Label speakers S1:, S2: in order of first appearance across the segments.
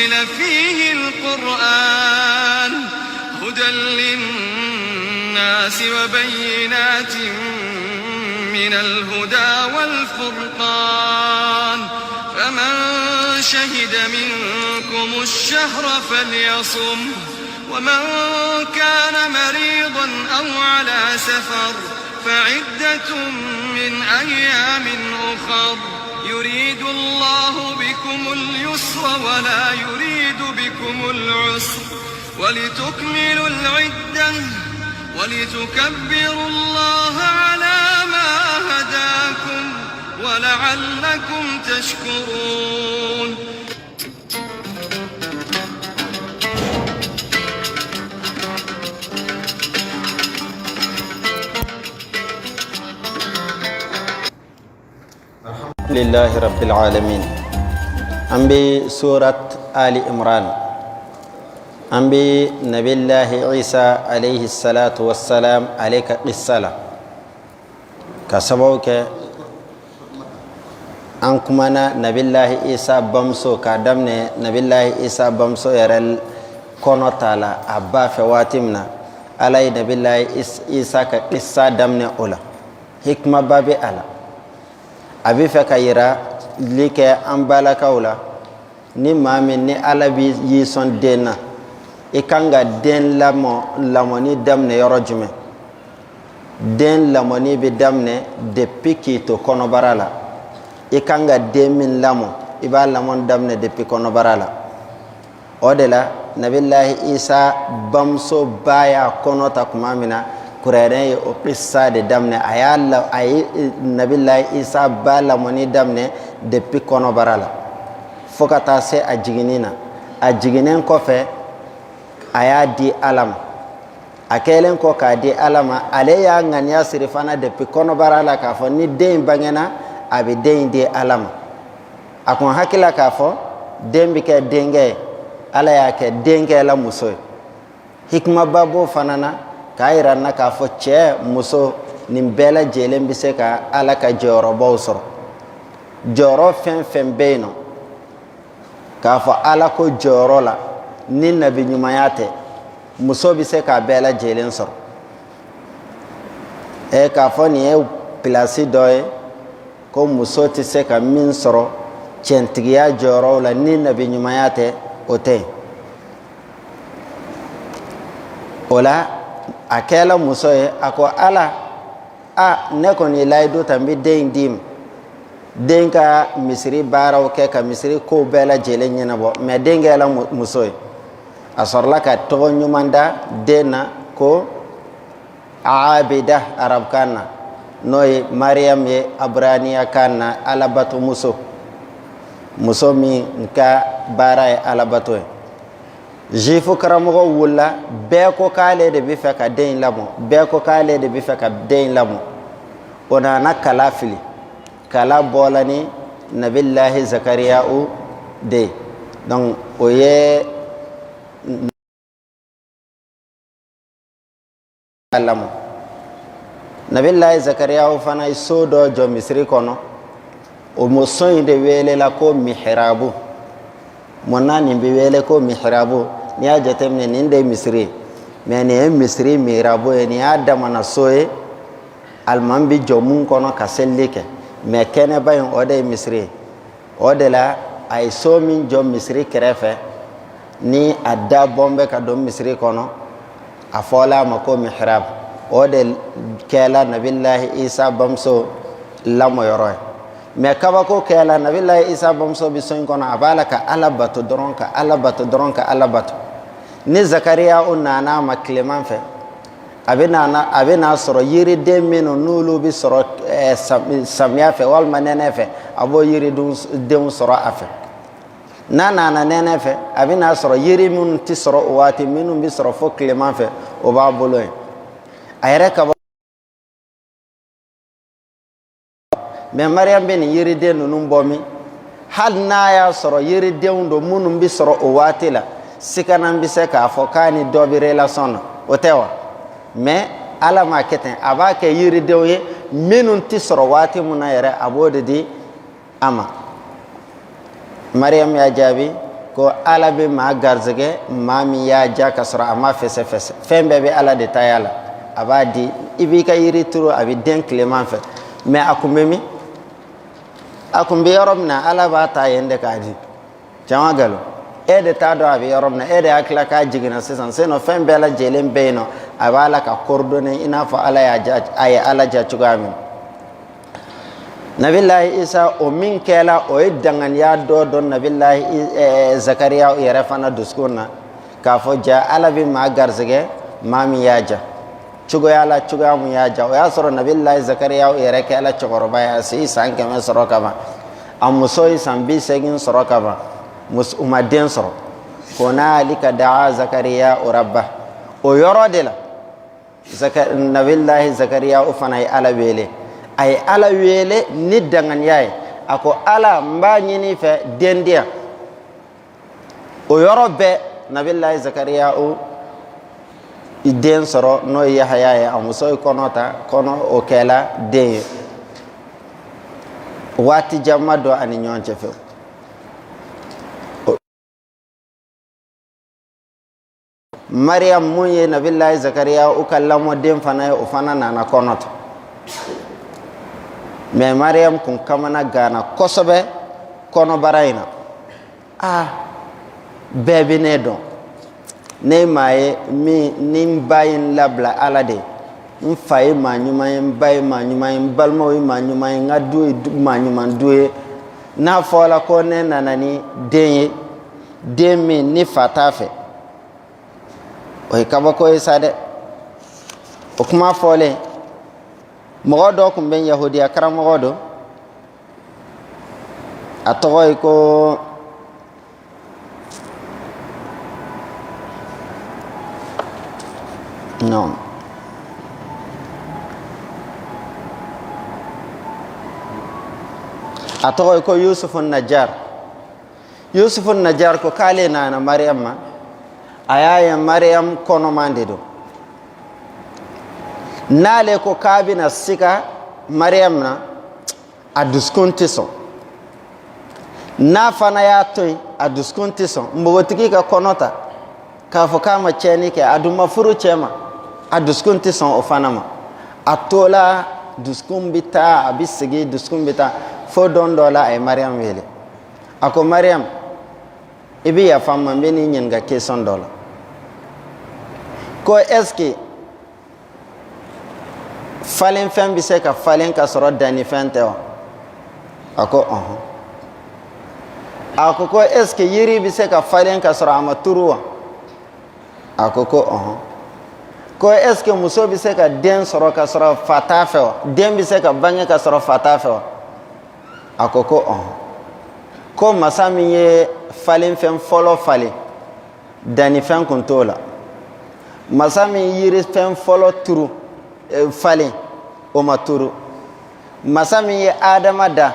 S1: نُزِّلَ فِيهِ الْقُرْآنُ هُدًى لِّلنَّاسِ وَبَيِّنَاتٍ مِّنَ الْهُدَىٰ وَالْفُرْقَانِ ۚ فَمَن شَهِدَ مِنكُمُ الشَّهْرَ فَلْيَصُمْهُ ۖ وَمَن كَانَ مَرِيضًا أَوْ عَلَىٰ سَفَرٍ فَعِدَّةٌ مِّنْ أَيَّامٍ أُخَرَ ۗ يُرِيدُ اللَّهُ بِكُمُ الْيُسْرَ وَلَا يُرِيدُ بِكُمُ الْعُسْرَ وَلِتُكْمِلُوا الْعِدَّةَ وَلِتُكَبِّرُوا اللَّهَ عَلَىٰ مَا هَدَاكُمْ وَلَعَلَّكُمْ تَشْكُرُونَ.
S2: لله رب العالمين. أمبي سورة آل عمران. أمبي نبي الله عيسى عليه الصلاة والسلام عليك قصة كسبوك أنكمنا نبي الله عيسى بمسو كدمنا نبي الله عيسى بمسو يرل كونو تعالى أبا فواتمنا علي نبي الله عيسى كقصة دمنا أولا حكمة بابي ألا abi fɛ ka yira li kɛ an balakaw la ni maa min ni ala bi yi sɔn den na i kan ka den lamɔni daminɛ yɔrɔ jumɛn den lamɔni bɛ daminɛ depuis k'i to kɔnɔbara la i kan ka den min lamɔ i b'a lamɔni daminɛ depuis kɔnɔbara la o de la nabilahi isa bamuso ba y'a kɔnɔ ta tuma min na kurɛrɛn ye o kisa de daminɛ a ye nabilahi isa ba lamɔni daminɛ depuis kɔnɔbara la fo ka taa se a jiginni na a jiginnen kɔfɛ a y'a di ala ma a kɛlen kɔ k'a di ala ma ale y'a ŋaniya siri fana depuis kɔnɔbara la k'a fɔ ni den in bangena a bɛ den in di ala ma a kun hakila k'a fɔ den bɛ kɛ denkɛ ye ala y'a kɛ denkɛ la muso ye hikimaba b'o fana na k'a yira n na k'a fɔ cɛ muso nin bɛɛ lajɛlen bɛ se ka ala ka jɔyɔrɔbaw sɔrɔ jɔyɔrɔ fɛn fɛn bɛ yen nɔ k'a fɔ ala ko jɔyɔrɔ la ni nabi ɲumanya tɛ muso bɛ se k'a bɛɛ lajɛlen sɔrɔ k'a fɔ nin ye pilasi dɔ ye ko muso tɛ se ka min sɔrɔ cɛntigiya jɔyɔrɔw la ni nabi ɲumanya tɛ o tɛ yen o la a kɛla muso ye a ko ala ne kɔni layidu ta n bɛ den in d'i ma den ka misiri baaraw kɛ ka misiri kow bɛɛ lajɛlen ɲɛnabɔ mɛ den kɛla muso ye a sɔrɔla ka tɔgɔ ɲuman da den na ko abida arabukan na n'o ye mariyamu ye aburaniya kan na alabato muso min ka baara ye alabato ye jifu karamɔgɔ wulila bɛɛ ko k'ale de bɛ fɛ ka den in lamɔ bɛɛ ko k'ale de bɛ fɛ ka den in lamɔ o nana kala fili kala bɔla ni nabilahi zakariyau de donc o ye lamɔ nabilahi zakariyau fana ye so dɔ jɔ misiri kɔnɔ o muso in de welela ko mihrabu mun na nin bɛ wele ko mihrabu n'i y'a jateminɛ nin de ye misiri ye mɛ nin ye misiri mihrabu ye nin y'a damana so ye alimami bɛ jɔ mun kɔnɔ ka selili kɛ mɛ kɛnɛba in o de ye misiri ye o de la a ye so min jɔ misiri kɛrɛfɛ ni a da bɔn bɛ ka don misiri kɔnɔ a fɔla a ma ko mihrab o de kɛla nabilahi isa bamuso lamɔyɔrɔ ye mɛ kabako kɛla nabilahi isa bamuso bɛ so in kɔnɔ a b'a la ka ala bato dɔrɔn ka ala bato dɔrɔn ka ala bato ni zakariya o nana a ma tileman fɛ a bɛ n'a sɔrɔ yiriden minnu n'olu bɛ sɔrɔ samiya fɛ walima nɛnɛ fɛ a b'o yiridenw sɔrɔ a fɛ n'a nana nɛnɛ fɛ a bɛ n'a sɔrɔ yiri minnu tɛ sɔrɔ o waati minnu bɛ sɔrɔ fo tileman fɛ o b'a bolo yen a yɛrɛ kaba mɛ mariyamu bɛ nin yiriden ninnu bɔ min hali n'a y'a sɔrɔ yiridenw don minnu bɛ sɔrɔ o waati la sikanan bɛ se k'a fɔ k'a ni dɔ bɛ relation na o tɛ wa mɛ ala m'a kɛ ten a b'a kɛ yiridenw ye minnu tɛ sɔrɔ waati min na yɛrɛ a b'o de di a ma mariyamu y'a jaabi ko ala bɛ maa garizɛgɛ maa min y'a ja ka sɔrɔ a ma fɛsɛfɛsɛ fɛn bɛɛ bɛ ala de ta y'a la a b'a di i b'i ka yiri turu a bɛ den tileman fɛ mais a kun bɛ min a kun bɛ yɔrɔ min na ala b'a ta yen de k'a di jama galo e de t'a dɔn a bɛ yɔrɔ min na e de y'a tila k'a jiginna sisan sinon fɛn bɛɛ lajɛlen bɛ yen nɔ a b'a la ka coordonner i n'a fɔ ala a ye ala ja cogoya min nabilahi isa o min kɛla o ye danganiya dɔ dɔn nabilahi zakariya yɛrɛ fana dusukun na k'a fɔ ja ala bɛ maa garizɛgɛ maa min y'a ja cogoya la cogoya mun y'a ja o y'a sɔrɔ nabilahi zakariya yɛrɛ kɛla cɛkɔrɔba ye a si san 100 sɔrɔ ka ban a muso ye san 80 sɔrɔ ka ban u ma den sɔrɔ hunalika daa zakariya rabba o yɔrɔ de la nabilahi zakariya o fana ye ala wele a ye ala wele ni danganiya ye a ko ala n b'a ɲini fɛ den di yan o yɔrɔ bɛɛ nabilahi zakariya o den sɔrɔ n'o ye yahaya ye a muso ye kɔnɔ ta kɔnɔ o kɛla den ye waati jan ma dɔn ani ɲɔgɔn cɛ fɛ mariam mun ye nabilahi zakariya o ka lamɔden fana ye o fana nana kɔnɔ ta mais mariam kun kamana gana kosɛbɛ kɔnɔbara in na bɛɛ bɛ ne dɔn ne maa ye min ni n ba ye n labila ala de n fa ye maa ɲuman ye n ba ye maa ɲuman ye n balimaw ye maa ɲuman ye n ka du ye maa ɲuman du ye n'a fɔla ko ne nana ni den ye den min ni fa t'a fɛ o ye kabako ye sa dɛ o kuma fɔlen mɔgɔ dɔ tun bɛ yahudiya karamɔgɔ dɔ a tɔgɔ ye ko non a tɔgɔ ye ko yusufu najar yusufu najar ko k'ale nana mariam ma a y'a ye mariam kɔnɔman de don n'ale ko k'a bɛna siga mariam na a dusukun tɛ sɔn n'a fana y'a to yen a dusukun tɛ sɔn npogotigi ka kɔnɔ ta k'a fɔ k'a ma tiɲɛni kɛ a dun ma furu cɛ ma a dusukun tɛ sɔn o fana ma a to la dusukun bɛ taa a bɛ segin dusukun bɛ taa fo don dɔ la a ye mariam wele a ko mariam i bɛ yafa n ma n bɛ n'i ɲininka question dɔ la ko est ce que falen fɛn bɛ se ka falen ka sɔrɔ danni fɛn tɛ wa a ko ɔhɔn a ko est ce que yiri bɛ se ka falen ka sɔrɔ a ma turu wa a ko ɔhɔn ko est ce que muso bɛ se ka den sɔrɔ ka sɔrɔ fa t'a fɛ wa den bɛ se ka bange ka sɔrɔ fa t'a fɛ wa a ko ɔhɔn ko masa min ye falen fɛn fɔlɔ falen danni fɛn kun t'o la masa min yiri fɛn fɔlɔ turu falen o ma turu masa min ye adama da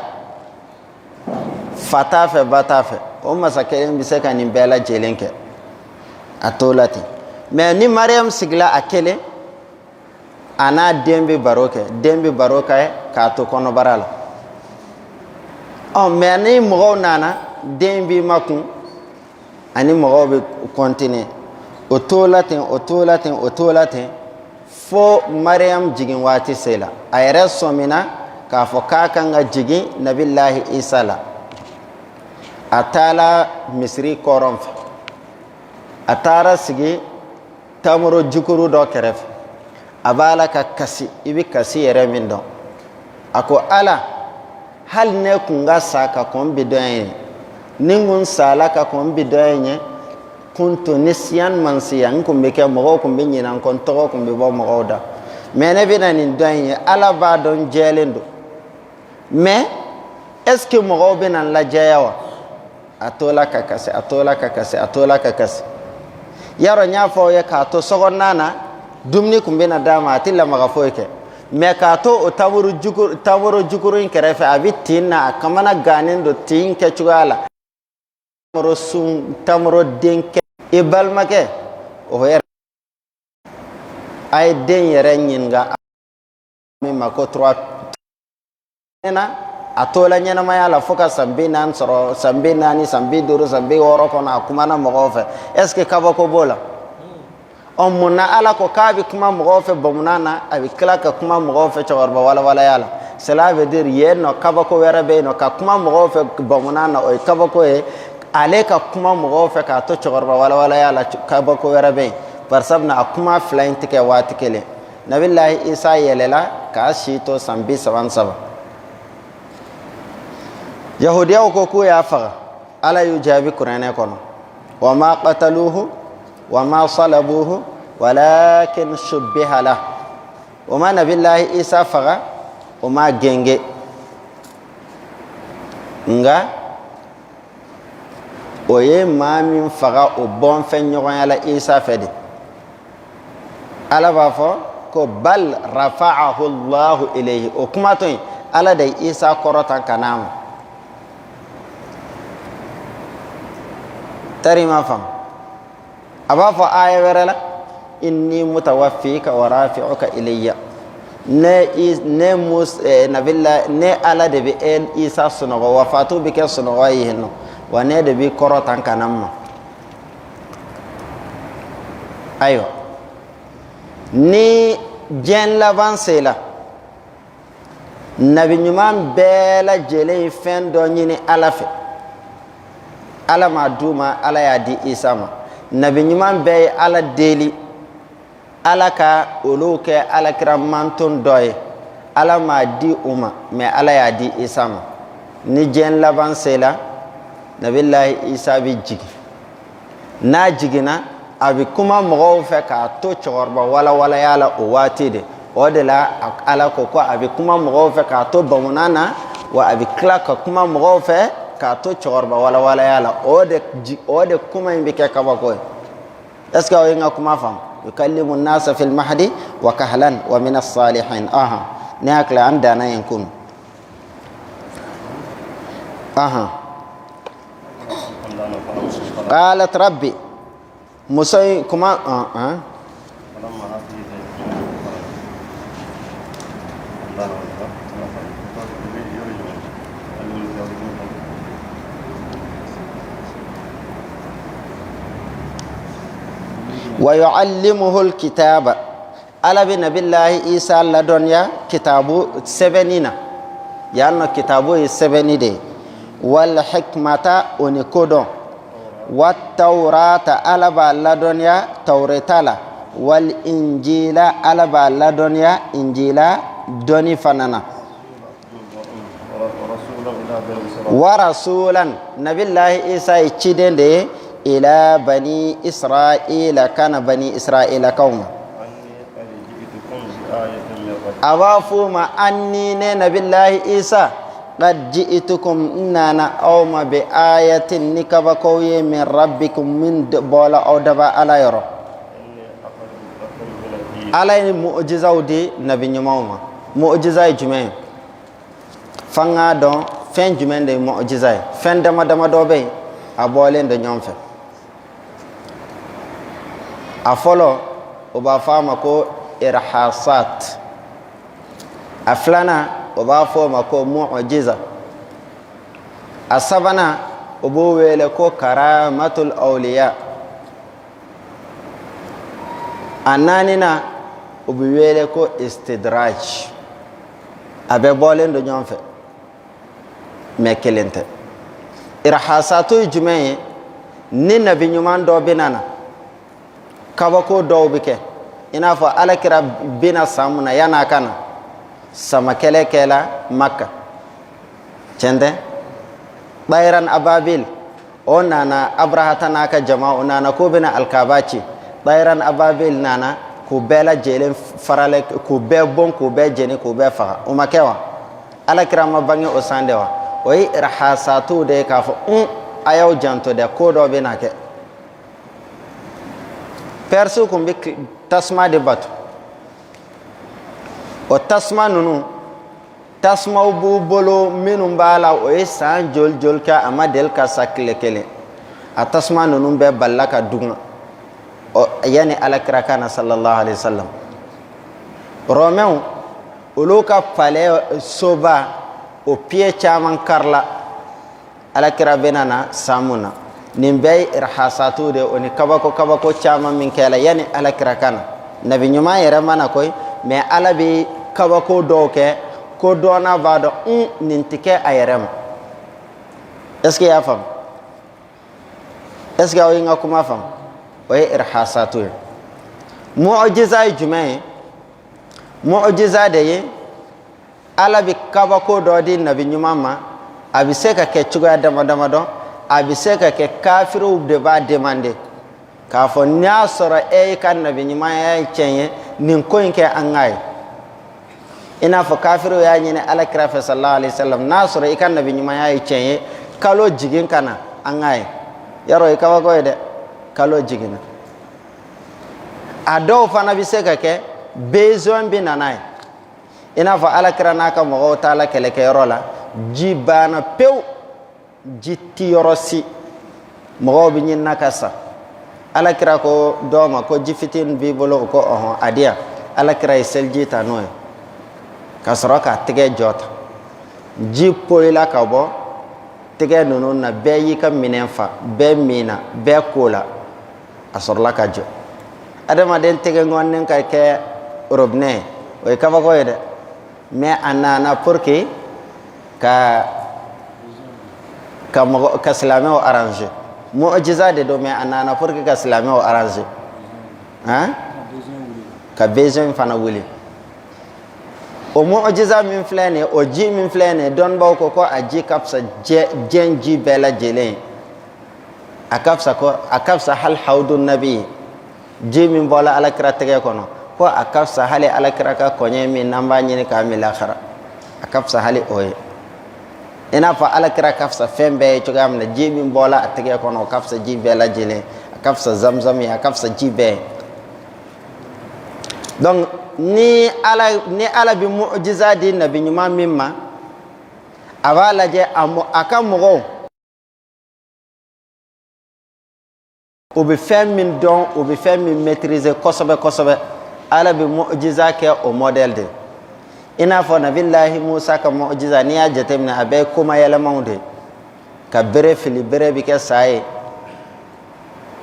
S2: fa t'a fɛ ba t'a fɛ o masa kelen bɛ se ka nin bɛɛ lajɛlen kɛ a t'o la ten mais ni mariam sigila a kelen a n'a den bɛ baro kɛ den bɛ baro kɛ k'a to kɔnɔbara la mais ni mɔgɔw nana den b'i makun ani mɔgɔw bɛ continuer o t'o la ten o t'o la ten o t'o la ten fo mariam jigin waati sela a yɛrɛ sɔmina k'a fɔ k'a kan ka jigin nabilahi isa la a taara misiri kɔrɔn fɛ a taara sigi tamaro jukuru dɔ kɛrɛfɛ a b'a la ka kasi i bɛ kasi yɛrɛ min dɔn a ko ala hali ne kun ka sa ka kɔn bi dɔn ye ni kun sala ka kɔn bi dɔn ye kuntu nisiyan mansiya n kun bɛ kɛ mɔgɔw kun bɛ ɲinɛ n kɔ n tɔgɔ kun bɛ bɔ mɔgɔw da mais ne bɛ na nin dɔn ye ala b'a dɔn jɛlen don mais est ce que mɔgɔw bɛ na n lajɛya wa a t'o la ka kasi a t'o la ka kasi a t'o la ka kasi yarɔ n y'a fɔ aw ye k'a to sokɔnɔna na dumuni kun bɛ na d'a ma a tɛ lamaga foyi kɛ mais k'a to o taburo jukuru in kɛrɛfɛ a bɛ tin na a kamana gannen don tin kɛcogoya la tamaro den kɛ i balimakɛ o yɛrɛ a ye den yɛrɛ ɲininka min ma ko 3 na a tola ɲɛnamaya la fo ka san 40 sɔrɔ san 40 san 50 san 60 kɔnɔ a kumana mɔgɔw fɛ est ce que kabako b'o la mun na ala ko k'a bɛ kuma mɔgɔw fɛ bamunan na a bɛ tila ka kuma mɔgɔw fɛ cɛkɔrɔba walawalaya la cela veut dire yen nɔ kabako wɛrɛ bɛ yen nɔ ka kuma mɔgɔw fɛ bamunan na o ye kabako ye ale ka kuma mɔgɔw fɛ k'a to cɛkɔrɔba walawalaya la kabako wɛrɛ bɛ yen bari sabula a kuma fila in tɛ kɛ waati kelen nabilahi isa yɛlɛla k'a si to san 37 yahudiyaw ko k'u y'a faga ala y'u jaabi kuranɛ kɔnɔ wa ma qataluhu wa ma salabuhu walakin shubbiha lah o ma nabilahi isa faga o ma genge nga o ye maa min faga o bɔnfɛn ɲɔgɔnya la isa fɛ de ala b'a fɔ ko bal rafa'ahu allahu ilayhi o kuma to yen ala de isa kɔrɔta ka n'a ma tari ma fam a b'a fɔ aya wɛrɛ la inni mutawaffika wa rafi'uka ilayya ne ala de bɛ isa sunɔgɔ wafatu bɛ kɛ sunɔgɔ ye yen nɔ wa ne de bɛ kɔrɔta ka n'a ma ayiwa ni diɲɛ laban sela nabi ɲuman bɛɛ lajɛlen ye fɛn dɔ ɲini ala fɛ ala m'a d'u ma ala y'a di isa ma nabi ɲuman bɛɛ ye ala deli ala ka olu kɛ alakira mantɔn dɔ ye ala m'a di u ma mais ala y'a di isa ma ni diɲɛ laban sela nabilahi isa bɛ jigin n'a jiginna a bɛ kuma mɔgɔw fɛ k'a to cɛkɔrɔba walawalaya la o waati de o de la ala ko a bɛ kuma mɔgɔw fɛ k'a to bamunan na wa a bɛ tila ka kuma mɔgɔw fɛ k'a to cɛkɔrɔba walawalaya la o de kuma in bɛ kɛ kabako ye est ce que o ye n ka kuma faamu yukallimu nasa fil mahdi wa kahlan wa min as-salihin ne hakili an danna yen kunu qalat rabbi muso in kuma wa yu'allimuhu alkitaba ala bi nabillahi isa ladonya kitabu sebenina yanno kitabu ye sebeni de wal hikmata oni kodon wat tawrata ala ba ladonya tawretala wal injila ala ba ladonya injila doni fanana wa rasulan nabillahi isa ye ciden de ila bani isra'ila kana bani isra'ila kauma awafu ma anni ne nabillahi isa qad ji'tukum nana awma bi ayatin nikaba koye min rabbikum min bola aw daba ala yoro ala ni mu'jizaw di nabi nyumawma mu'jiza jumen fanga don fen jumen de mu'jiza fen dama do be abolen de nyom fe a fɔlɔ o b'a fɔ a ma ko irhasat a filanan o b'a fɔ o ma ko mu'jiza a sabanan o b'o wele ko karamatul awliya a naaninan o bɛ wele ko istidraj a bɛɛ bɔlen don ɲɔgɔn fɛ mais kelen tɛ irhasatu ye jumɛn ye ni nabi ɲuman dɔ bɛ na kabako dɔw bɛ kɛ i n'a fɔ alakira bɛna san mun na yan'a ka na sama kɛlɛ kɛla Makka tiɲɛ tɛ Bayran Ababil o nana Abrahata n'a ka jama o nana k'o bɛna Alkaba ci Bayran Ababil nana k'u bɛɛ lajɛlen farale k'u bɛɛ bɔn k'u bɛɛ jeni k'u bɛɛ faga o ma kɛ wa alakira ma bange o san de wa o ye irhasatu de ye k'a fɔ a y'aw janto dɛ ko dɔ bɛna kɛ Persiw kun bɛ tasuma de bato o tasuma ninnu tasumaw b'u bolo minnu b'a la o ye san joli kɛ a ma deli ka sa tile kelen a tasuma ninnu bɛɛ balila ka dugun yanni alakira ka na sallallahu alaihi wa sallam Romɛnw olu ka palais soba o piye caman karla alakira benana samuna nin bɛɛ irhasatu de o ni kabako caman min kɛla yani alakira kana nabi ɲuman yɛrɛ mana koyi mais ala bɛ kabako dɔw kɛ ko dɔɔna b'a dɔn nin tɛ kɛ a yɛrɛ ma est ce que y'a faamu est ce que aw ye n ka kuma faamu o ye irhasatu ye mu'jiza ye jumɛn ye mu'jiza de ye ala bɛ kabako dɔ di nabi ɲuman ma a bɛ se ka kɛ cogoya dama dama dɔn a bɛ se ka kɛ kafiriw de b'a demander k'a fɔ n'i y'a sɔrɔ e y'i ka nabi ɲumanya ye tiɲɛ ye nin ko in kɛ an k'a ye i n'a fɔ kafiriw y'a ɲini alakira fɛ sallallahu alaihi wasallam n'a sɔrɔ i ka nabi ɲumanya ye tiɲɛ ye kalo jigin ka na an k'a ye yarɔ i kabako ye dɛ kalo jiginna a dɔw fana bɛ se ka kɛ besoin bɛ na n'a ye i n'a fɔ alakira n'a ka mɔgɔw taala kɛlɛkɛyɔrɔ la ji banna pewu ji ti yɔrɔ si mɔgɔw bɛ ɲinina ka sa alakira ko dɔw ma ko ji fitinin b'i bolo o ko ɔhɔn a di yan alakira ye seliji ta n'o ye ka sɔrɔ k'a tɛgɛ jɔ ta ji poyila ka bɔ tɛgɛ ninnu na bɛɛ y'i ka minɛn fa bɛɛ minna bɛɛ ko la a sɔrɔla ka jɔ adamaden tɛgɛ ŋɔninen ka kɛ robinet ye o ye kabako ye dɛ mais a nana pour que ka silamɛw arranger mu'jiza de don mais a nana pour que ka silamɛw arranger ka besoin fana wuli o mu'jiza min filɛ nin ye o ji min filɛ nin ye dɔnnibaw ko a ji ka fisa diɲɛ ji bɛɛ lajɛlen ye a ka fisa hali hawudu nabi ji min bɔra alakira tɛgɛ kɔnɔ ko a ka fisa hali alakira ka kɔɲɛ min n'an b'a ɲini k'a min lahara a ka fisa hali o ye i n'a fɔ alakira ka fisa fɛn bɛɛ ye cogoya min na ji min bɔra a tɛgɛ kɔnɔ o ka fisa ji bɛɛ lajɛlen a ka fisa zamzam ye a ka fisa ji bɛɛ ye donc ni ala bɛ mu'jiza di nabi ɲuman min ma a b'a lajɛ a ka mɔgɔw o bɛ fɛn min dɔn o bɛ fɛn min maîtriser kosɛbɛ kosɛbɛ ala bɛ mu'jiza kɛ o modèle de i n'a fɔ nabilahi musa ka mu'jiza n'i y'a jateminɛ a bɛɛ ye koma yɛlɛmaw de ka bere fili bere bɛ kɛ sa ye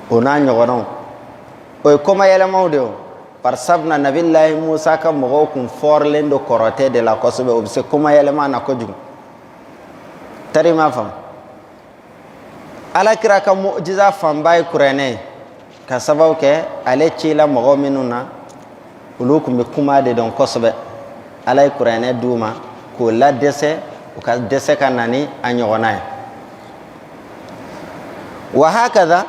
S2: o n'a ɲɔgɔnnaw o ye koma yɛlɛmaw de o par sabula nabilahi musa ka mɔgɔw kun fɔrilen don kɔrɔtɛ de la kosɛbɛ o bɛ se koma yɛlɛma na kojugu tari m'a faamu alakira ka mu'jiza fanba ye kuranɛ ye ka sababu kɛ ale cila mɔgɔ minnu na olu kun bɛ kuma de dɔn kosɛbɛ ala ye kuranɛ d'u ma k'o ladɛsɛ u ka dɛsɛ ka na ni a ɲɔgɔnna ye wa hakada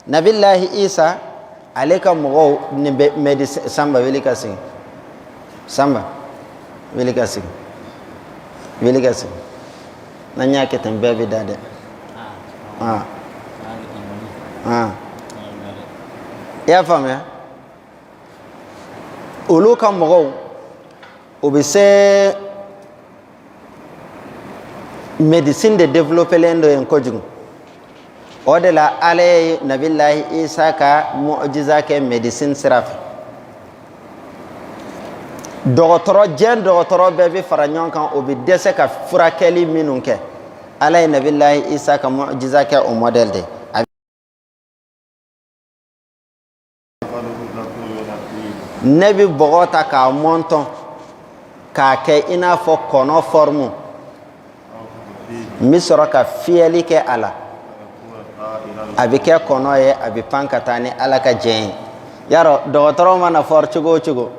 S2: nabilahi isa ale ka mɔgɔw ni bɛ médecin sanba wele ka sigi sanba wele ka sigi wele ka sigi n'an y'a kɛ ten bɛɛ bɛ da dɛ i y'a faamuya olu ka mɔgɔw o bɛ se médecine de développelen dɔ yen kojugu o de la ala ye nabilahi isa ka mu'jiza kɛ médecine sira fɛ diɲɛ dɔgɔtɔrɔ bɛɛ bɛ fara ɲɔgɔn kan o bɛ dɛsɛ ka furakɛli minnu kɛ ala ye nabilahi isa ka mu'jiza kɛ o modèle de ne bɛ bɔgɔ ta k'a mɔntɔn k'a kɛ i n'a fɔ kɔnɔ forme n bɛ sɔrɔ ka fiyɛli kɛ a la a bɛ kɛ kɔnɔ ye a bɛ pan ka taa ni ala ka jɛn ye yarɔ dɔgɔtɔrɔ mana fɔri cogo o cogo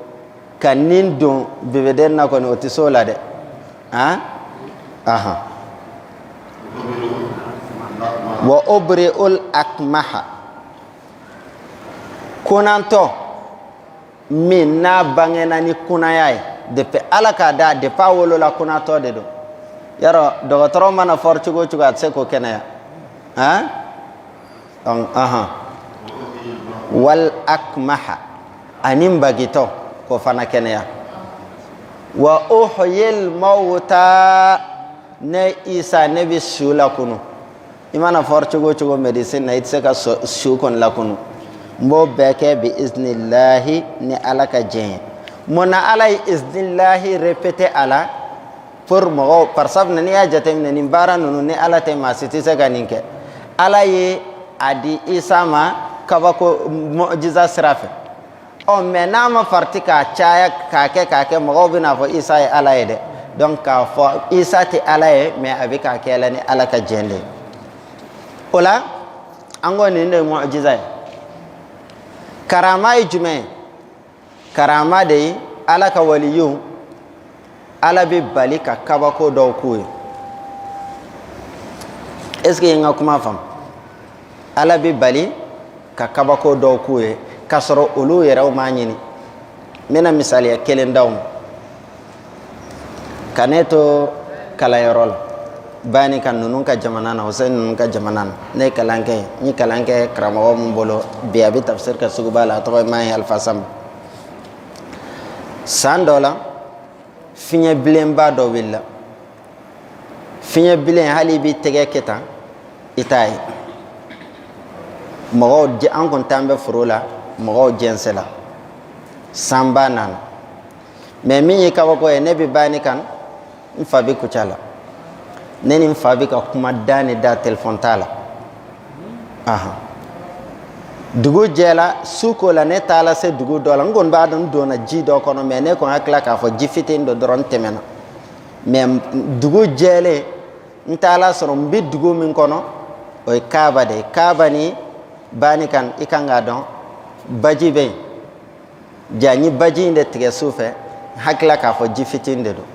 S2: ka nin don bebeden na kɔni o tɛ se o la dɛ wa ubri'ul akmaha kunantɔ min n'a bangena ni kunaya ye depuis ala k'a da depuis a wolola kunatɔ de don yarɔ dɔgɔtɔrɔ mana fɔri cogo o cogo a tɛ se k'o kɛnɛya wal akmaha ani bagitɔ k'o fana kɛnɛya wa uhyil mawta ne isa ne bɛ su lakunu i mana fɔri cogo o cogo médecine na i tɛ se ka su kɔni lakunu n b'o bɛɛ kɛ bi iznillahi ni ala ka jɛn ye mun na ala ye iznillahi répété a la pour mɔgɔw parsab na ni y'a jateminɛ nin baara ninnu ni ala tɛ maa si tɛ se ka nin kɛ ala ye a di isa ma kabako mu'jiza sira fɛ mais n'a ma farati k'a caya k'a kɛ mɔgɔw bɛ n'a fɔ isa ye ala ye dɛ donc k'a fɔ isa tɛ ala ye mais a bɛ k'a kɛ la ni ala ka jɛn de ye o la an ko nin de ye mu'jiza ye karama ye jumɛn ye karama de ye ala ka waliyu ala bɛ bali ka kabako dɔw k'u ye est ce que n ka kuma faamu ala bɛ bali ka kabako dɔw k'u ye k'a sɔrɔ olu yɛrɛw m'a ɲini n bɛna misaliya kelen d'aw ma ka ne to kalanyɔrɔ la bani kan ninnu ka jamana na Hussein ninnu ka jamana na ne ye kalan kɛ yen n ye kalan kɛ karamɔgɔ min bolo bi a bɛ tafsir kɛ suguba la a tɔgɔ ye Mahi Alfa Samba san dɔ la fiɲɛ bilenba dɔ wulila fiɲɛ bilen hali i b'i tɛgɛ kɛ tan i t'a ye mɔgɔw an kun t'an bɛ foro la mɔgɔw jɛnsɛla sanba nana mais min ye kabako ye ne bɛ bani kan n fa bɛ kuca la ne ni n fa bɛ ka kuma da ni da telefɔni t'a la dugu jɛla su ko la ne taara se dugu dɔ la n kɔni b'a dɔn n donna ji dɔ kɔnɔ mais ne kɔni hakili la k'a fɔ ji fitinin dɔ dɔrɔn n tɛmɛna mais dugu jɛlen n taara sɔrɔ n bɛ dugu min kɔnɔ o ye kaaba de ye kaaba ni bani kan i kan k'a dɔn baji bɛ yen ja n ye baji in de tigɛ su fɛ n hakili la k'a fɔ ji fitinin de don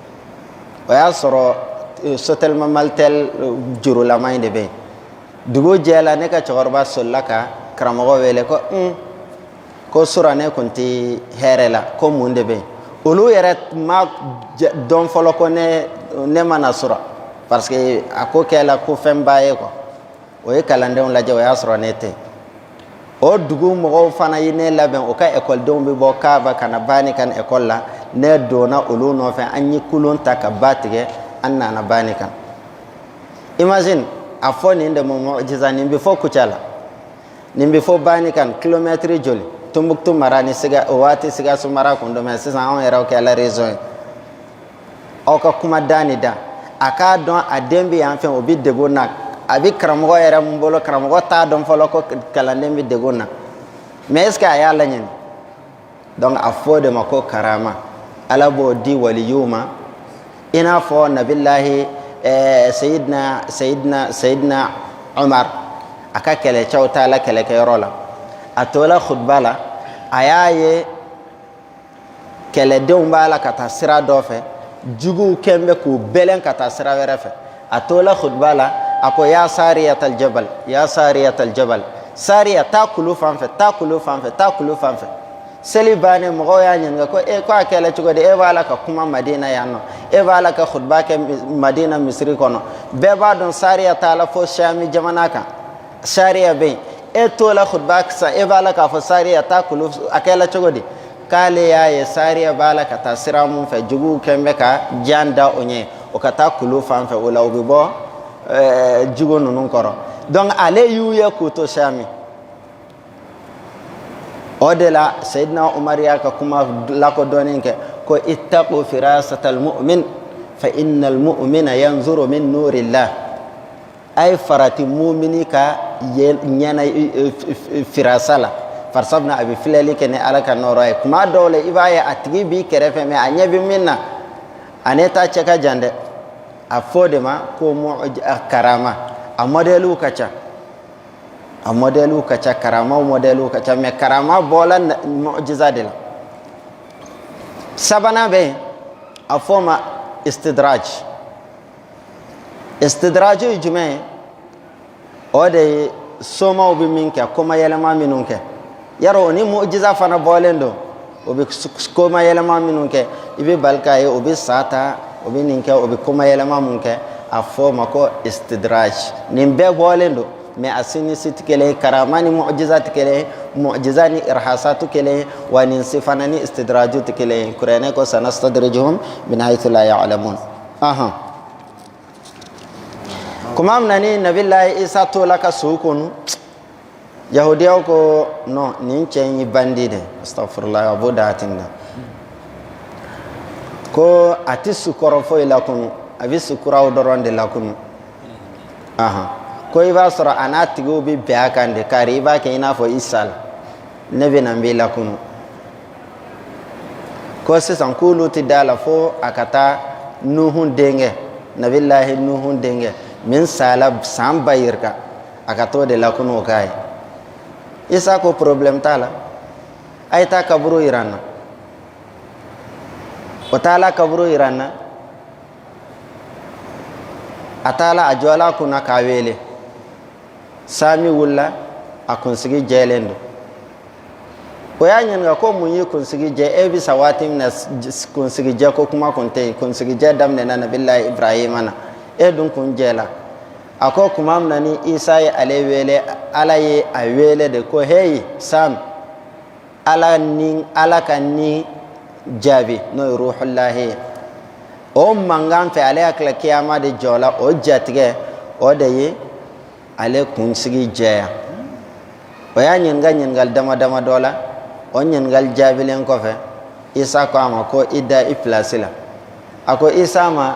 S2: o y'a sɔrɔ sotelma maltel jurulama in de bɛ yen dugu jɛla ne ka cɛkɔrɔba solila ka karamɔgɔ wele ko sura ne kun tɛ hɛrɛ la ko mun de bɛ yen olu yɛrɛ ma dɔn fɔlɔ ko ne mana sura parce que a ko kɛla ko fɛn ba ye quoi o ye kalandenw lajɛ o y'a sɔrɔ ne tɛ o dugu mɔgɔw fana ye ne labɛn o ka ekɔlidenw bɛ bɔ kaaba ka na bani kan ekɔli la ne donna olu nɔfɛ an ye kulon ta ka ba tigɛ an nana bani kan imagine a fɔ nin de ma mu'jiza nin bɛ fɔ kuca la nin bɛ fɔ bani kan kilomɛtiri joli Tombouctou mara ni siga o waati Sikaso mara kun don mais sisan anw yɛrɛw kɛla région ye aw ka kuma da ni da a k'a dɔn a den bɛ yan fɛ o bɛ degun na a bɛ karamɔgɔ yɛrɛ mun bolo karamɔgɔ t'a dɔn fɔlɔ ko kalanden bɛ degun na mais est ce que a y'a laɲini donc a fɔ de ma ko karama ala b'o di waliyu ma i n'a fɔ nabilahi sayidina Umar a ka kɛlɛcɛw t'a la kɛlɛkɛyɔrɔ la a tola khutba la a y'a ye kɛlɛdenw b'a la ka taa sira dɔ fɛ juguw kɛn bɛ k'u bɛlɛn ka taa sira wɛrɛ fɛ a tola khutba la a ko ya sariyatal jabal ya sariyatal jabal sariya taa kulu fan fɛ taa kulu fan fɛ taa kulu fan fɛ seli bannen mɔgɔw y'a ɲininka ko ko a kɛla cogo di e b'a la ka kuma madina yan nɔ e b'a la ka khutba kɛ madina misiri kɔnɔ bɛɛ b'a dɔn sariya t'a la fo sami jamana kan sariya bɛ yen e tola khutba sa e b'a la k'a fɔ sariya taa kulu a kɛla cogo di k'ale y'a ye sariya b'a la ka taa sira mun fɛ juguw kɛn bɛ ka jan da o ɲɛ o ka taa kulu fan fɛ o la o bɛ bɔ jugu ninnu kɔrɔ donc ale y'u ye k'u to sami o de la sayidina Umar y'a ka kuma lakodɔnnen kɛ ko ittaqu firasatal mu'min fa innal mu'mina yanzuru min nurillah a ye farati mumini ka ɲɛna firasa la farisabuna a bɛ filɛli kɛ ni ala ka nɔɔrɔ ye kuma dɔw la i b'a ye a tigi b'i kɛrɛfɛ mais a ɲɛ bɛ min na a ne ta cɛ ka jan dɛ a fɔ de ma ko karama a modèliw ka ca karamaw modèliw ka ca mais karama bɔla mu'jiza de la sabanan bɛ yen a fɔ ma istidraj istidraju ye jumɛn ye o de ye somaw bɛ min kɛ koma yɛlɛma minnu kɛ yarɔ o ni mu'jiza fana bɔlen don o bɛ koma yɛlɛma minnu kɛ i bɛ bali k'a ye o bɛ sa ta o bɛ nin kɛ o bɛ koma yɛlɛma mun kɛ a fɔ o ma ko istidraj nin bɛɛ bɔlen don mais a sinisi tɛ kelen ye karama ni mu'jiza tɛ kelen ye mu'jiza ni irhasa tɛ kelen ye wa nin si fana ni istidraju tɛ kelen ye kuranɛ ko sanastadrijuhum min haythu la ya'lamun kuma min na ni nabilahi isa tola ka sugu kɔnɔ yahudiyaw ko non nin cɛ in ye bandi de astagfirullah a b'o da hatin na ko a tɛ su kɔrɔ foyi la kɔnɔ a bɛ sukuraw dɔrɔn de la kunu ko i b'a sɔrɔ a n'a tigiw bɛ bɛn a kan de kari i b'a kɛ i n'a fɔ Isa ne bɛ na n b'i la kunu ko sisan k'olu tɛ da la fo a ka taa Nuhu denkɛ Nabilahi Nuhu denkɛ min sala san ba yirika a ka t'o de la kunu o k'a ye Isa ko problème t'a la a ye taa kaburu yira n na o taala kaburu yira n na a taala a jɔla a kunna k'a wele Sami wulila a kunsigi jɛlen don o y'a ɲininka ko mun ye kunsigi jɛ e bɛ sa waati min na kunsigi jɛ ko kuma kun tɛ yen kunsigi jɛ daminɛna Nabilahi Ibrahima na e dun kun jɛla a ko kuma min na ni Isa ye ale wele Ala ye a wele de ko hey Sam Ala ka ni jaabi n'o ye Ruhullahi ye o mankan fɛ ale hakili kiyama de jɔla o jatigɛ o de ye ale kunsigi jɛya o y'a ɲininka ɲininkali dama dama dɔ la o ɲininkali jaabilen kɔfɛ Isa ko a ma ko i da i place la a ko Isa ma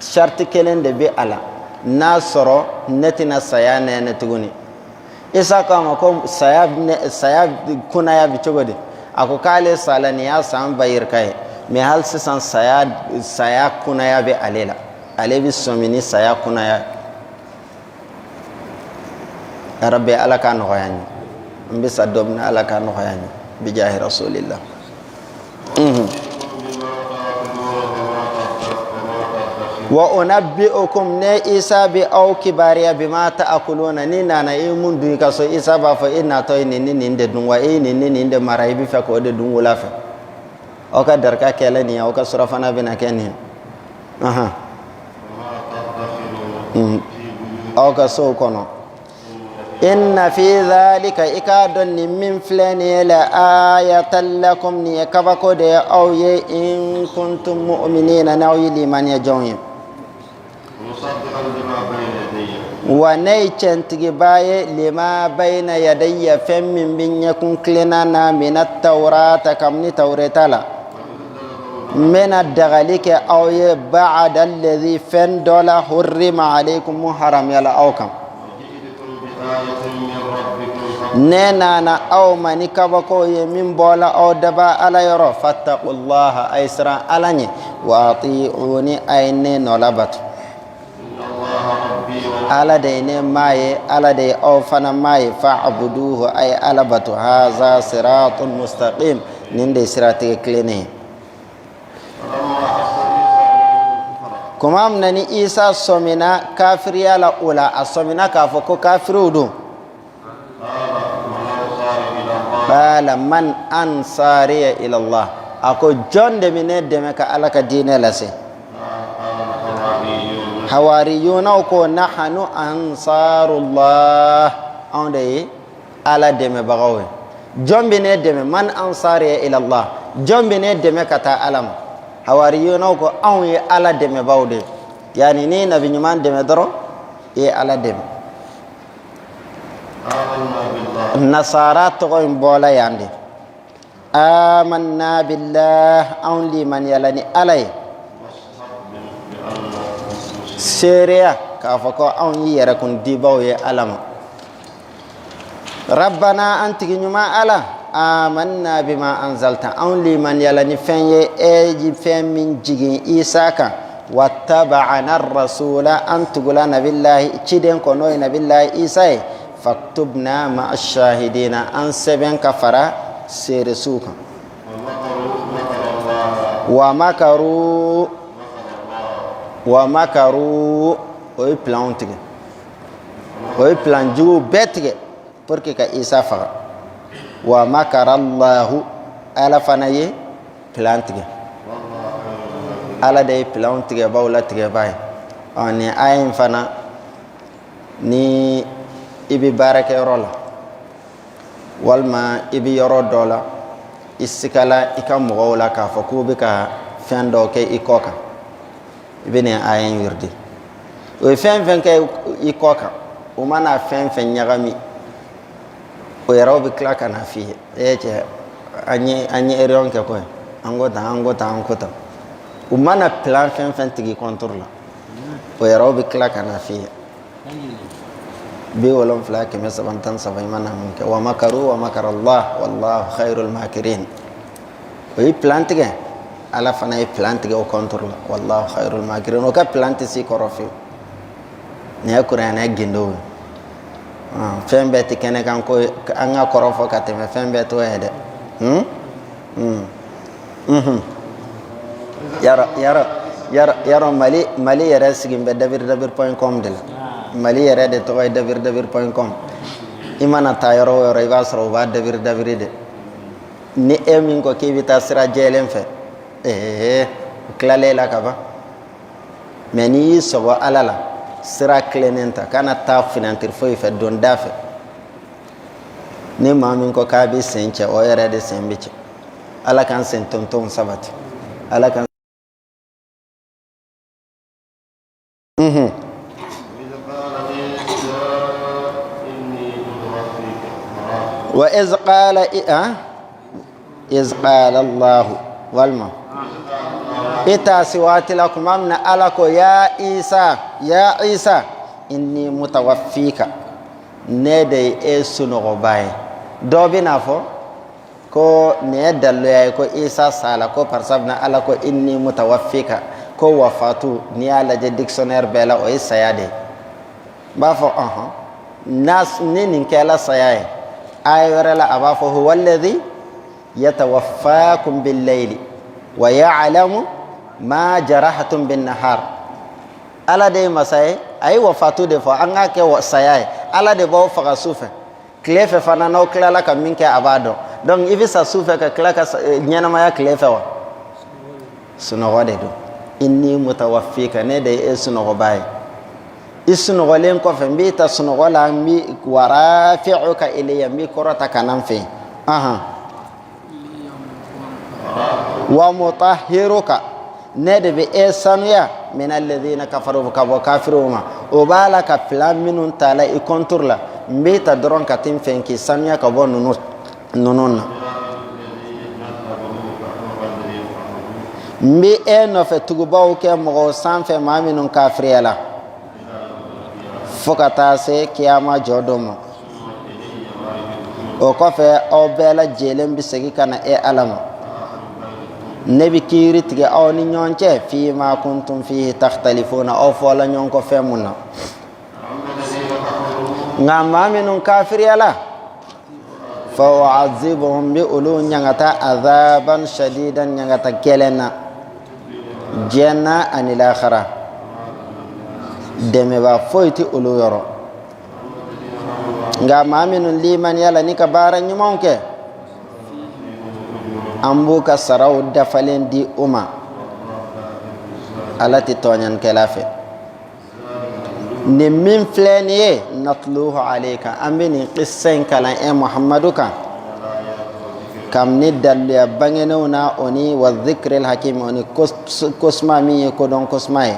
S2: sariti kelen de bɛ a la n'a sɔrɔ ne tɛna saya nɛɛnɛ tuguni Isa ko a ma ko saya kunnaya bɛ cogo di a ko k'ale sala nin y'a san ba yirika ye mais hali sisan saya kunnaya bɛ ale la ale bɛ sɔmi ni saya kunnaya Rabbi Ala ka nɔgɔya n ye n bɛ sa don min na Ala ka nɔgɔya n ye bijahi rasulillah wa unabbi'ukum ne Isa bi aw kibariya bima ta'kuluna ni nana e mun dun ka so Isa b'a fɔ e natɔ ye nin de dun wa e nin de mara i bɛ fɛ k'o de dun wula fɛ aw ka daraka kɛlɛ nin ye aw ka surafana bɛna kɛ nin ye aw ka sow kɔnɔ inna fi dhalika i k'a dɔn nin min filɛ nin ye la ayatan lakum nin ye kabako de ye aw ye in kuntum mu'minina n'aw ye limaniya jɔnw ye wa ne ye cɛntigiba ye lima bayna yadayya fɛn min bɛ ɲɛkun kilenna na mina tawrata kabini tawreta la n bɛna dagali kɛ aw ye ba'da alladhi fɛn dɔ la hurrima alaykum mun haramuyala aw kan ne nana aw ma ni kabako ye min bɔla aw daba Ala yɔrɔ fattaqullaha a ye siran Ala ɲɛ wa ati'uni a ye ne nɔla bato Ala de ye ne maa ye Ala de ye aw fana maa ye fa'buduhu a ye Ala bato haza siratun mustaqim nin de ye siratigɛ tilennen ye kuma min na ni Isa sɔmina kafiriya la o la a sɔmina k'a fɔ ko kafiriw don qala man ansariya ila Allah a ko jɔn de bɛ ne dɛmɛ ka Ala ka diinɛ lase hawariyunaw ko nahanu ansarullah anw de ye Ala dɛmɛbagaw ye jɔn bɛ ne dɛmɛ man ansariya ila Allah jɔn bɛ ne dɛmɛ ka taa Ala ma hawariyunaw ko anw ye Ala dɛmɛbaw de yani ni nabi ɲuman dɛmɛ dɔrɔn i ye Ala dɛmɛ nasara tɔgɔ in bɔla yan de amanna billah anw limaniyala ni Ala ye seereya k'a fɔ ko anw ye yɛrɛkun dibaw ye Ala ma rabbana an tigi ɲuman Ala amanna bima anzalta anw limaniyala ni fɛn ye e ji fɛn min jigin Isa kan wattaba'ana rasula an tugula nabilahi ciden ko n'o ye nabilahi Isa ye faktubna ma'a shahidina an sɛbɛn ka fara seeresuw kan wa makaru o ye planw tigɛ o ye plan juguw bɛɛ tigɛ pour que ka Isa faga wa makarallahu Ala fana ye plan tigɛ Ala de ye planw tigɛ baw la tigɛba ye ni aya in fana ni i bɛ baarakɛyɔrɔ la walima i bɛ yɔrɔ dɔ la i sigala i ka mɔgɔw la k'a fɔ k'u bɛ ka fɛn dɔ kɛ i kɔ kan i bɛ nin aya in wiridi o ye fɛn fɛn kɛ i kɔ kan o mana fɛn fɛn ɲagami o yɛrɛw bɛ tila ka na f'i ye cɛ an ye réunion kɛ koyi an ko tan u mana plan fɛn fɛn tigi contre la o yɛrɛ bɛ tila ka na f'i ye 70 kɛmɛ saba tan saba i mana mun kɛ wa makaru wa makara Allah wallahu khairul makirin o ye plan tigɛ ala fana ye plan tigɛ o contre la wallahu khairul makirin o ka plan tɛ si kɔrɔ fiyewu nin ye kuranɛ gindo ye fɛn bɛɛ tɛ kɛnɛ kan ko an ka kɔrɔ fɔ ka tɛmɛ fɛn bɛɛ t'o ye dɛ yarɔ mali yɛrɛ sigin bɛ dabir.com de la mali yɛrɛ de tɔgɔ ye dabir.com i mana taa yɔrɔ o yɔrɔ i b'a sɔrɔ u b'a dabiri de ni e min ko k'i bɛ taa sira jɛlen fɛ o tilalen la ka ban mɛ n'i y'i sɔgɔ ala la sira tilennen ta kana taa finantiri foyi fɛ donda fɛ ni maa min ko k'a bɛ sen cɛ o yɛrɛ de sen bɛ cɛ ala k'an sen tontonw sabati ala k'an wa iz qala Allah walma ita siwati la kuma min ala ko ya isa inni mutawaffika ne de e sunogo baye dɔ bɛ n'a fɔ ko nin ye dalilu ye ko isa sala ko parsabna ala ko inni mutawaffika ko wafatu n'i y'a lajɛ dictionnaire bɛɛ la o ye saya de b'a fɔ ni nin kɛla saya ye aya wɛrɛ la a b'a fɔ huwa alladhi yatawaffakum bil-layli wa ya'lamu ma jarahatum bin-nahar ala de ye masa ye a ye wafatu de fɔ an k'a kɛ saya ye ala de b'aw faga su fɛ tile fɛ fana n'aw tilala ka min kɛ a b'a dɔn donc i bɛ sa su fɛ ka tila ka ɲɛnamaya tile fɛ wa sunɔgɔ de don inni mutawaffika ne de ye e sunɔgɔba ye i sunɔgɔlen kɔfɛ n b'i ta sunɔgɔ la n bɛ warafi'uka ilayya n b'i kɔrɔta ka na n fɛ yen wa mutahhiruka ne de bɛ e sanuya min alladhina kafaru ka bɔ kafiriw ma o b'a la ka plan minnu ta la i contour la n b'i ta dɔrɔn ka t'i fɛ k'i sanuya ka bɔ ninnu na n bɛ e nɔfɛ tugubaw kɛ mɔgɔw sanfɛ maa minnu kafiriya la fo ka taa se kiyama jɔ dɔ ma o kɔfɛ aw bɛɛ lajɛlen bɛ segin ka na e ala ma ne bɛ kiiri tigɛ aw ni ɲɔgɔn cɛ fima kuntum fihi takhtalifuna aw fɔla ɲɔgɔn kɔ fɛn mun na nka maa minnu kafiriya la fa u'azibuhum bi olu ɲagata azaban shadidan ɲagata gɛlɛn na diɲɛ na ani lahara dɛmɛba foyi tɛ olu yɔrɔ nka maa minnu limaniya la ni ka baara ɲumanw kɛ an b'u ka saraw dafalen di u ma ala tɛ tɔɲanikɛla fɛ nin min filɛ nin ye natluhu alayka an bɛ nin kissa in kalan muhamadu kan kam ni daliluya bangenenw na o ni wa dhikril hakim o ni kosuma min ye kodɔn kosuma ye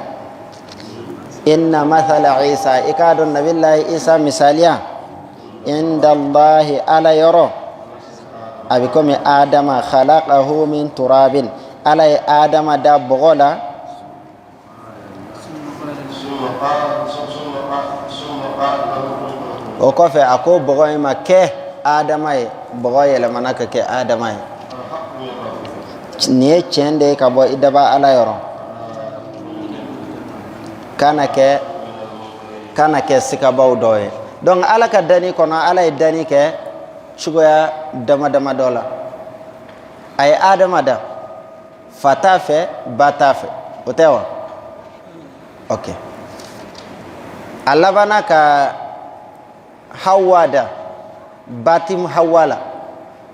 S2: inna mathala isa i k'a dɔn nabilahi isa misaliya inda allahi ala yɔrɔ a bɛ komi adama khalaqahu min turabin ala ye adama da bɔgɔ la o kɔfɛ a ko bɔgɔ in ma kɛ adama ye bɔgɔ yɛlɛmana ka kɛ adama ye nin ye tiɲɛ de ye ka bɔ i daba ala yɔrɔ kana kɛ sikabaw dɔ ye donc ala ka dani kɔnɔ ala ye dani kɛ cogoya dama dama dɔ la a ye adama da fa t'a fɛ ba t'a fɛ o tɛ wa ok a labanna ka hawa da ba ti hawa la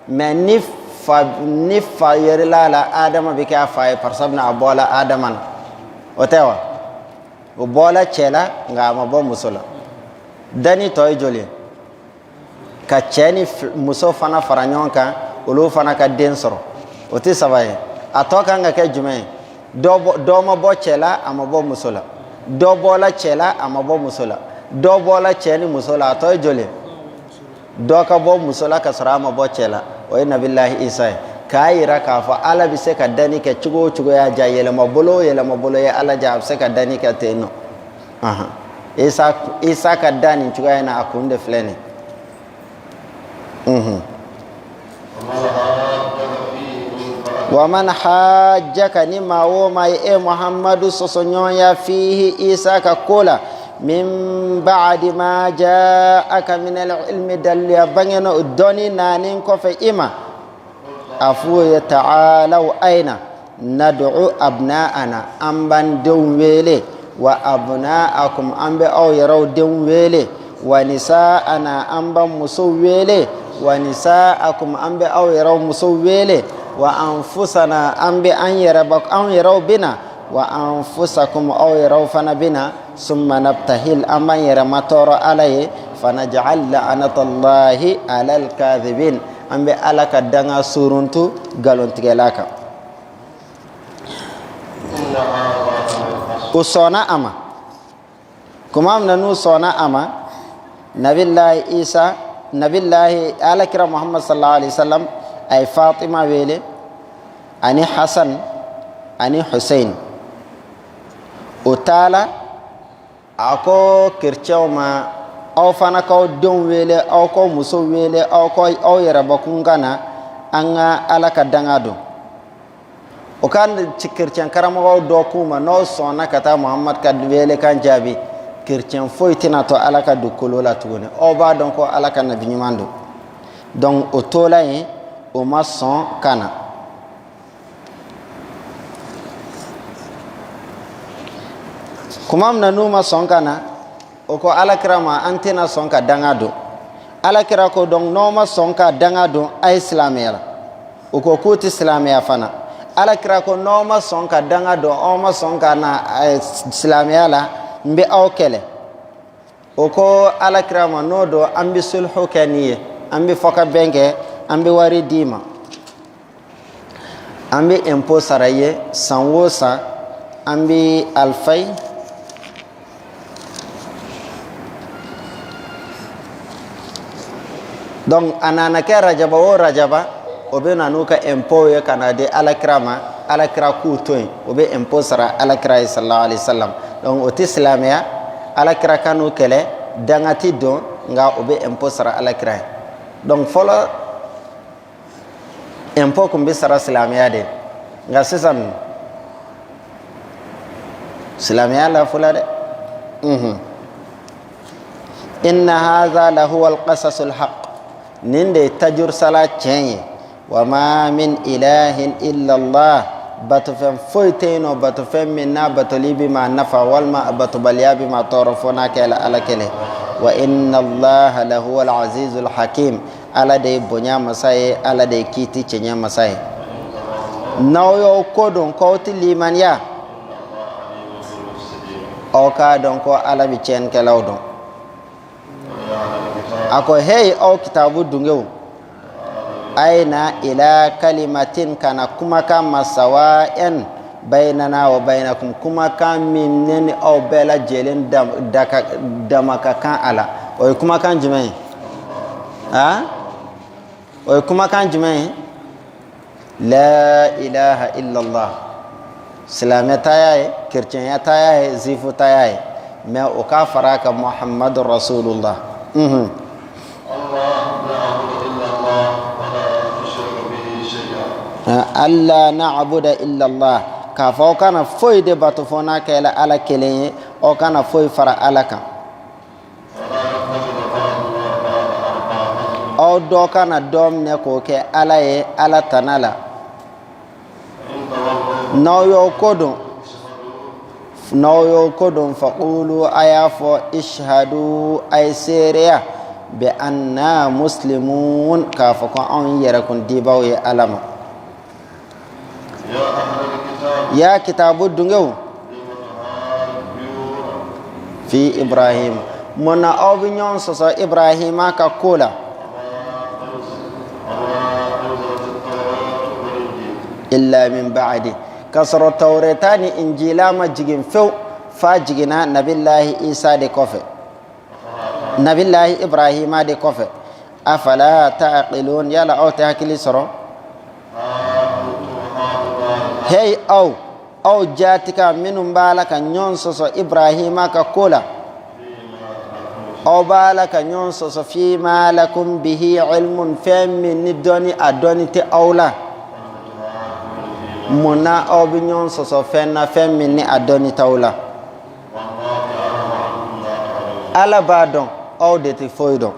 S2: mais ni fa yɛrɛla la adama bɛ kɛ a fa ye par exemple a bɔla adama na o tɛ wa o bɔla cɛ la nka a ma bɔ muso la dani tɔ ye joli ka cɛ ni muso fana fara ɲɔgɔn kan olu fana ka den sɔrɔ o tɛ saba ye a tɔ kan ka kɛ jumɛn ye dɔ ma bɔ cɛ la a ma bɔ muso la dɔ bɔla cɛ la a ma bɔ muso la dɔ bɔla cɛ ni muso la a tɔ ye joli dɔ ka bɔ muso la ka sɔrɔ a ma bɔ cɛ la o ye nabilahi isa ye k'a yira k'a fɔ ala bɛ se ka dani kɛ cogo o cogo y'a ja yɛlɛma bolo o yɛlɛma bolo ye ala ja a bɛ se ka dani kɛ ten nɔ isa ka da nin cogoya na a kun de filɛ nin wa man hajjaka ni maa o maa ye muhammadu sɔsɔ ɲɔgɔnya fihi isa ka ko la min ba'di ma ja'aka min al-ilmi daliya bangena dɔni naani kɔfɛ i ma a f'u ye ta'alaw aina nad'u abna'ana an b'an denw wele wa abna'akum an bɛ aw yɛrɛw denw wele wa nisa'ana an b'an musow wele wa nisa'akum an bɛ aw yɛrɛw musow wele wa anfusana an bɛ an yɛrɛw bina wa anfusakum aw yɛrɛw fana bina summa nabtahil an b'an yɛrɛ matɔrɔ ala ye fanaj'al la'natallahi alal kadhibin an bɛ ala ka danga suruntu galontigɛla kan o sɔnna a ma kuma min na n'u sɔnna a ma nabilahi isa nabilahi alakira muhammad sallallahu alaihi wasallam a ye fatima wele ani hasan ani husain o taala a ko kiricɛw ma aw fana k'aw denw wele aw k'aw musow wele aw yɛrɛbakun ka na an ka ala ka danga don o ka kiricɛn karamɔgɔw dɔ k'u ma n'aw sɔnna ka taa muhammad ka wele kan jaabi kiricɛn foyi tɛna to ala ka don kolo la tuguni aw b'a dɔn ko ala ka nabi ɲuman don donc o tola yen o ma sɔn ka na kuma min na n'u ma sɔn ka na o ko alakira ma an tɛna sɔn ka danga don alakira ko donc n'aw ma sɔn ka danga don a ye silamɛya la o ko k'u tɛ silamɛya fana alakira ko n'aw ma sɔn ka danga don aw ma sɔn ka na silamɛya la n bɛ aw kɛlɛ o ko alakira ma n'o don an bɛ sulhu kɛ n'i ye an bɛ fɔ ka bɛn kɛ an bɛ wari d'i ma an bɛ impôt sara i ye san o san an bɛ alifai donc a nana kɛ rajaba o rajaba o bɛ na n'u ka impôt ye ka na di alakira ma alakira k'u to yen o bɛ impôt sara alakira ye sallallahu alaihi wasallam donc o tɛ silamɛya alakira ka n'u kɛlɛ danga ti don nka o bɛ impôt sara alakira ye donc fɔlɔ impôt kun bɛ sara silamɛya de nka sisan silamɛya lafula dɛ inna hadha lahuwa alqasasul haq nin de tajur sala tiɲɛ ye wa ma min ilahin illa allah batofɛn foyi tɛ yen nɔ batofɛn min n'a batoli bɛ ma nafa walima a batobaliya bɛ ma tɔɔrɔ fo n'a kɛla ala kɛlɛ wa inna allaha lahuwa alazizul hakim ala de ye bonya masa ye ala de ye kiiti cɛɲɛ masa ye n'aw y'aw ko dɔn k'aw tɛ limaniya aw k'a dɔn ko ala bɛ tiɲɛnikɛlaw dɔn a ko hey aw kitabu dungew aina ila kalimatin kana kumakan masawa'en bainana wa bainakum kumakan min ne ni aw bɛɛ lajɛlen dama ka kan a la o ye kumakan jumɛn ye o ye kumakan jumɛn ye la ilaha illallah silamɛ taya ye kerecɛnya taya ye zifu taya ye mais o k'a fara ka muhammadu rasulullah alla na'budu illa allah k'a fɔ aw kana foyi de bato fɔ n'a kɛla ala kelen ye aw kana foyi fara ala kan aw dɔ kana dɔ minɛ k'o kɛ ala ye ala tana la n'aw y'o ko dɔn faqulu a y'a fɔ ishhadu a ye seereya bi anna muslimun k'a fɔ ko anw yɛrɛkun dibaw ye ala ma ya kitabu dungew fi ibrahim munna aw bɛ ɲɔgɔn sɔsɔ ibrahima ka ko la illa min ba'di ka sɔrɔ tawreta ni injila ma jigin fewu fa jiginna nabilahi isa de kɔfɛ nabilahi ibrahima de kɔfɛ afala ta'qilun yala aw tɛ hakili sɔrɔ hey aw aw jatika minum bala ka nyon soso ibrahima ka kola aw bala ka nyon soso fi ma lakum bihi ilmun fami ni doni adoni te awla muna aw bi nyon soso fenna fami ni adoni tawla ala badon aw de te foydon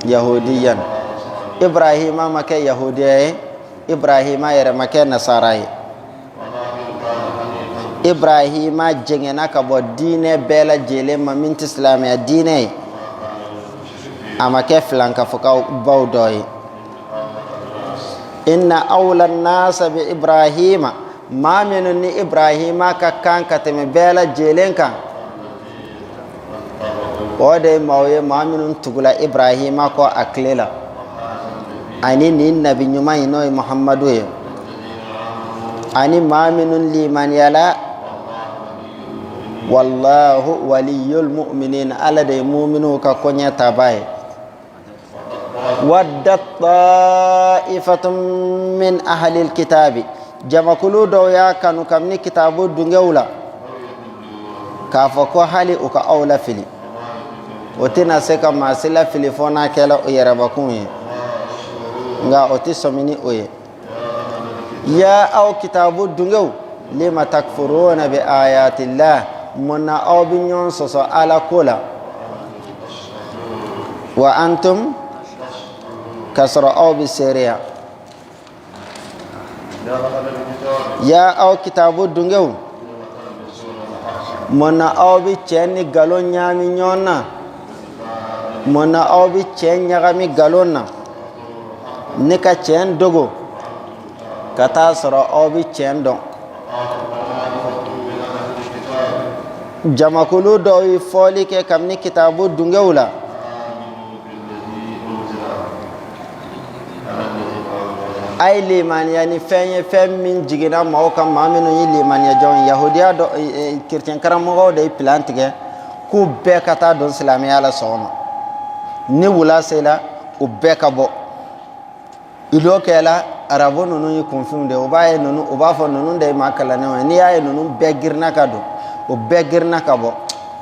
S2: yahudiyan ibrahima make yahudiya ibrahima yere make nasara ibrahima jengena ka bo dine bela jele ma minti islamiya dine amake flanka fuka bawdoy inna awla an-nas bi ibrahima ma minni ibrahima ka kanka teme bela jelenka ode mawye ma minun tugula ibrahima ko aklela ani ni nabi nyuma ino muhammadu ye ani ma minun liman yala wallahu waliyul mu'minin ala de mu'minu ka konya tabaye waddat ta'ifatun min ahli alkitabi jamakulu do ya kanu kamni kitabu dungewla ka fa ko hali uka awla fili otina seka masila fili fona kala uyaraba kunye nga oti somini oye ya aw kitabu dungew lima takfuruna bi ayati llah muna aw bi nyon soso ala kola wa antum kasra aw bi seria ya aw kitabu dungew muna aw bi cheni galon nyami nyonna muna aw bi chen nyagami galonna nika chen dogo kata soro obi chen don jamakulu do yi foli ke kamni kitabu dungewla ay liman yani fenye fem min jigina mawka maminu yi liman ya jon yahudiya do kirtian karamo do plantige ku be kata don islamiya la soma ni wula sela ubbe ka bo ilo kela arabo nunu yi confirm de obaye nunu obafo nunu de makala ne ni ya nunu begirna kado o begirna kabo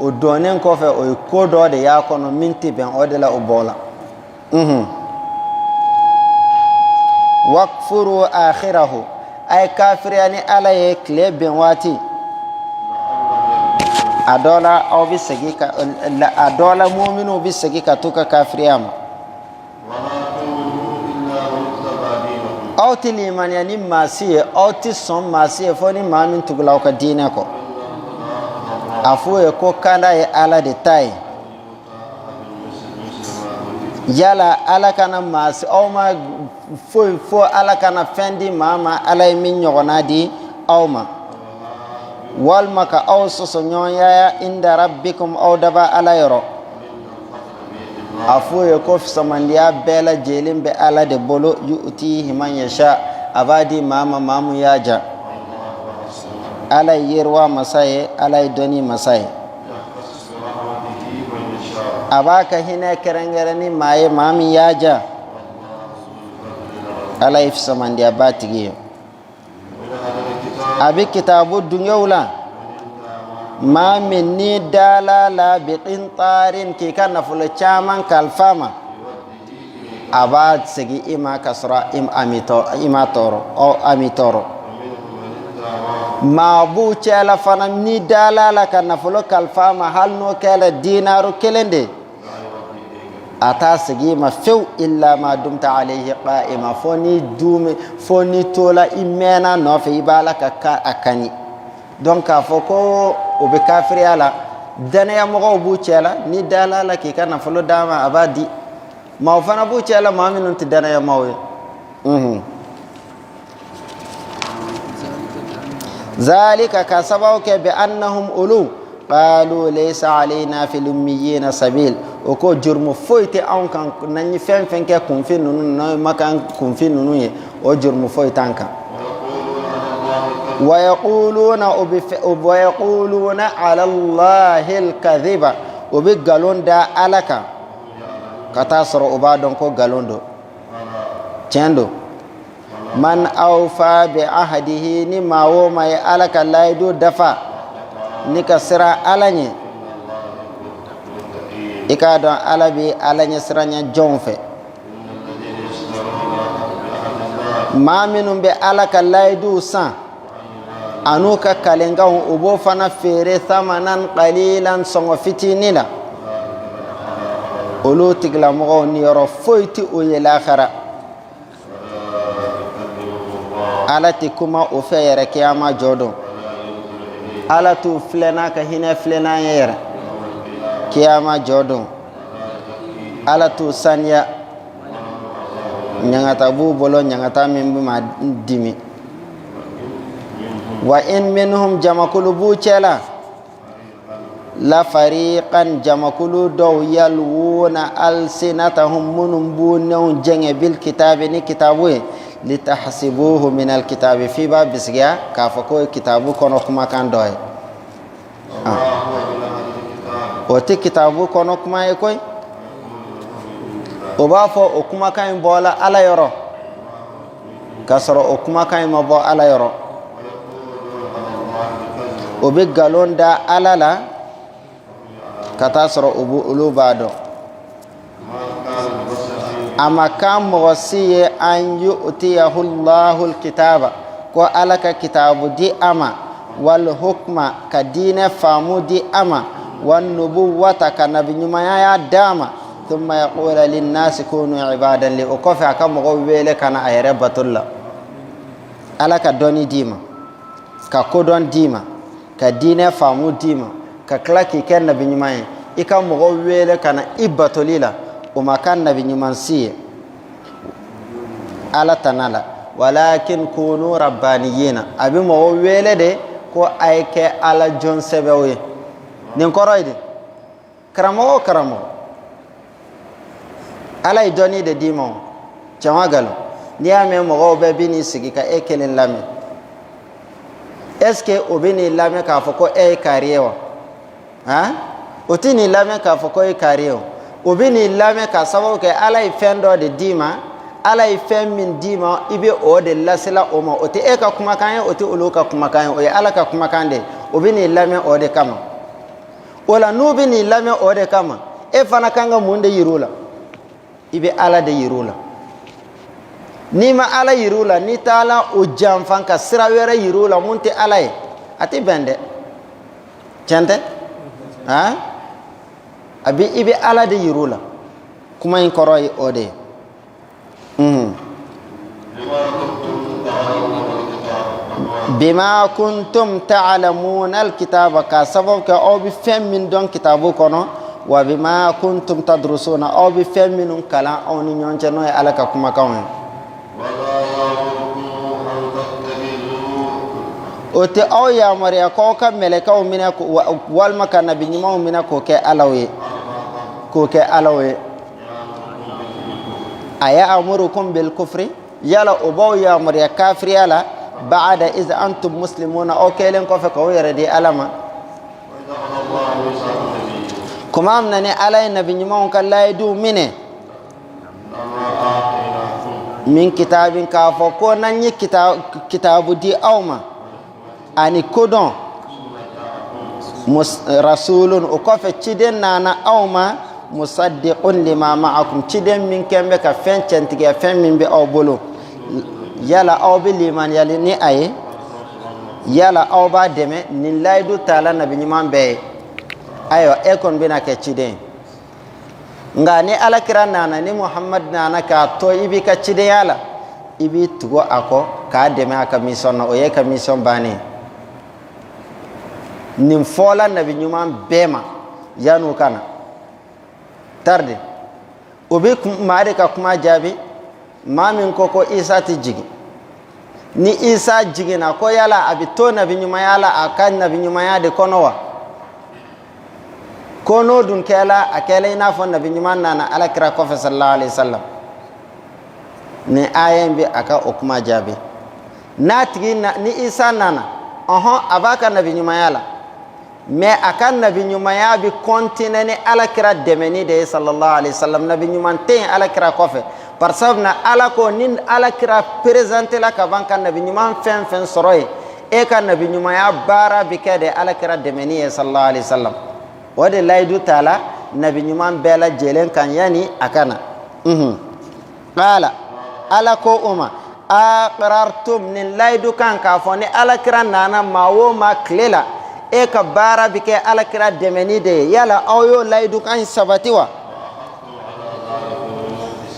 S2: o donen ko fe o ko do de ya kono minti ben o de la o bola wakfuru akhirahu ay kafirani ala ye kle ben wati adola o bi segika la adola mu'minu bi segika tuka kafiriyama awti liman yani masiye awti son masiye foni mamin tugulaw ka dina ko afuye ko kala ye ala de tay yala ala kana masi awma fo ala kana fendi mama ala min nyogona di awma wal maka aw soso nyoya inda rabbikum aw daba ala yoro afuye ko samandiya bela jelim be ala de bolo yu'tihi man yasha abadi mama mamu yaja ala yirwa masaye ala doni masaye abaka hina kerengerani maye mami yaja ala if samandiya batigi abi kitabu dunyawla ma minni dalala bi qintarin ki kana fulu chaman kalfama abad segi ima kasra imatoro o amitoro ma bu chala fana ni dalala kana fulu kalfama hal no kala dinaru kelende ata segi ma few illa ma dumta alayhi qa'ima foni dume foni tola imena no fe ibala ka akani donc afoko o be kafiri ala dana ya mo bu cela ni dalala ki kana folo dama abadi ma fana bu cela ma minun ti dana ya mawe zalika kasabaw ke bi annahum ulu qalu laysa alaina fil ummiyina sabil o ko jurmu foite an kan nanyi fen fen ke kunfi nunu na makan kunfi nunu ye o jurmu foite an kan ويقولون على الله الكذب وبقالون دا ألكا كتاسر أبادون كو قالون دو چندو man awfa bi ahdihi ni mawo mai alaka laidu dafa ni ka sira alanye ika don alabi alanye siranya jonfe ma minun be alaka laidu san anu ka kalenga ubo fana fere thamanan qalilan songo fitinila olu tigla mo ni yoro foyti o yela khara alati kuma o fe yere kiyama jodon alatu flena ka hine flena yere kiyama jodon alatu sanya nyangata bu bolo nyangata mimbi ma dimi wa in minhum jamakulu bu chela la fariqan jamakulu daw yalwuna alsinatahum munum bu new jenge bil kitabi ni kitabu litahsibuhu min al kitabi fi ba bisgiya ka fa ko kitabu kono kuma kan doy o te kitabu kono kuma e koy o ba fo o kuma kan bola ala yoro kasoro o kuma kan mo bo ala yoro o be galonda ala la kata soro ubu ulubado ama kam wasiye an yu'tiyahu Allahul kitaba ko alaka kitabu di ama wal hukma kadina famu di ama wan nubuwata kanabi nyuma ya dama thumma yaqulu lin nasi kunu ibadan li ukofa kam go wele kana ayre batulla alaka doni dima ka kodon dima ka dina famu dima ka klaki ken nabi nyuman ika mo wele kana ibatolila o makan nabi nyuman siye ala tanala walakin kunu rabbaniyina abi mo wele de ko ayke ala jon sebewe nin koroyde karamo ala idoni de dimo chamagalo ni ame mo be bini sigi ka ekelen lami est-ce que obini lami ka foko e kariyewa ha otini lame ka foko e kariyo obini lame ka sababu ke ala ifendo de dima ala ifem min dima ibe o de lasila o ma oti e ka kuma kan oti uluka kuma kan o ala ka kuma kan de obini lame o de kama wala nubini lame o de kama e fana kanga munde yirula ibe ala de yirula ni ma ala yirula ni taala o jamfan ka sirawere yirula munte ala e ati bende chante ha abi ibe ala de yirula kuma in koroy ode bima kuntum ta'lamuna alkitaba ka sabab ka o bi fem min don kitabu kono wa bima kuntum tadrusuna o bi fem min kala on nyonche no ala ka kuma kawon ote aw ya mariya ko ka meleka o mina ko wal makana bi nyima o mina ko ke alawe aya amurukum bil kufri yala ubaw ya mariya kafir yala ba'da iz antum muslimuna o kelen ko fe ko yaradi alama kuma amna ne alay nabi nyima on kala du mine min kitabin ka fo ko nan yi kitabu di awma ani kodon rasulun o ko fe ciden nana awma musaddiqun lima ma'akum ciden min kembe ka fen centige fen min be aw bolo yala aw bi liman yali ni aye yala aw ba deme ni laydu tala nabi nyimam be ayo e kon bina ke ciden ngani ala kira nana ni muhammad nana ka to ibi ka ciden yala ibi tugo ako ka deme aka mission o ye ka mission bani nim fola nabi nyumam bema yanu kana tarde obe maade ka kuma jabi mamin koko isa ti jigi ni isa jigi na ko yala abi to nabi nyuma yala akan nabi nyuma ya de konowa kono dun kala akela ina fon nabi nyuma nana ala kira ko sallallahu alaihi wasallam ni ayen bi aka okuma jabi natigi ni isa nana abaka nabi nyuma yala me akan nabi nyuma ya bi kontine ni ala kira demeni de sallallahu alaihi wasallam nabi nyuma ten ala kira kofe parsabna ala ko nin ala kira présenter la ka ban kan nabi nyuma fen soroy e kan nabi nyuma ya bara bikade ala kira demeni sallallahu alaihi wasallam wade laydu taala nabi nyuma bela jelen kan yani akana qala ala ko uma aqrartum nin laydu kan ka foni ala kira nana mawo ma klela e ka bara bike ala kira demeni de yala ayo laydu kan sabatiwa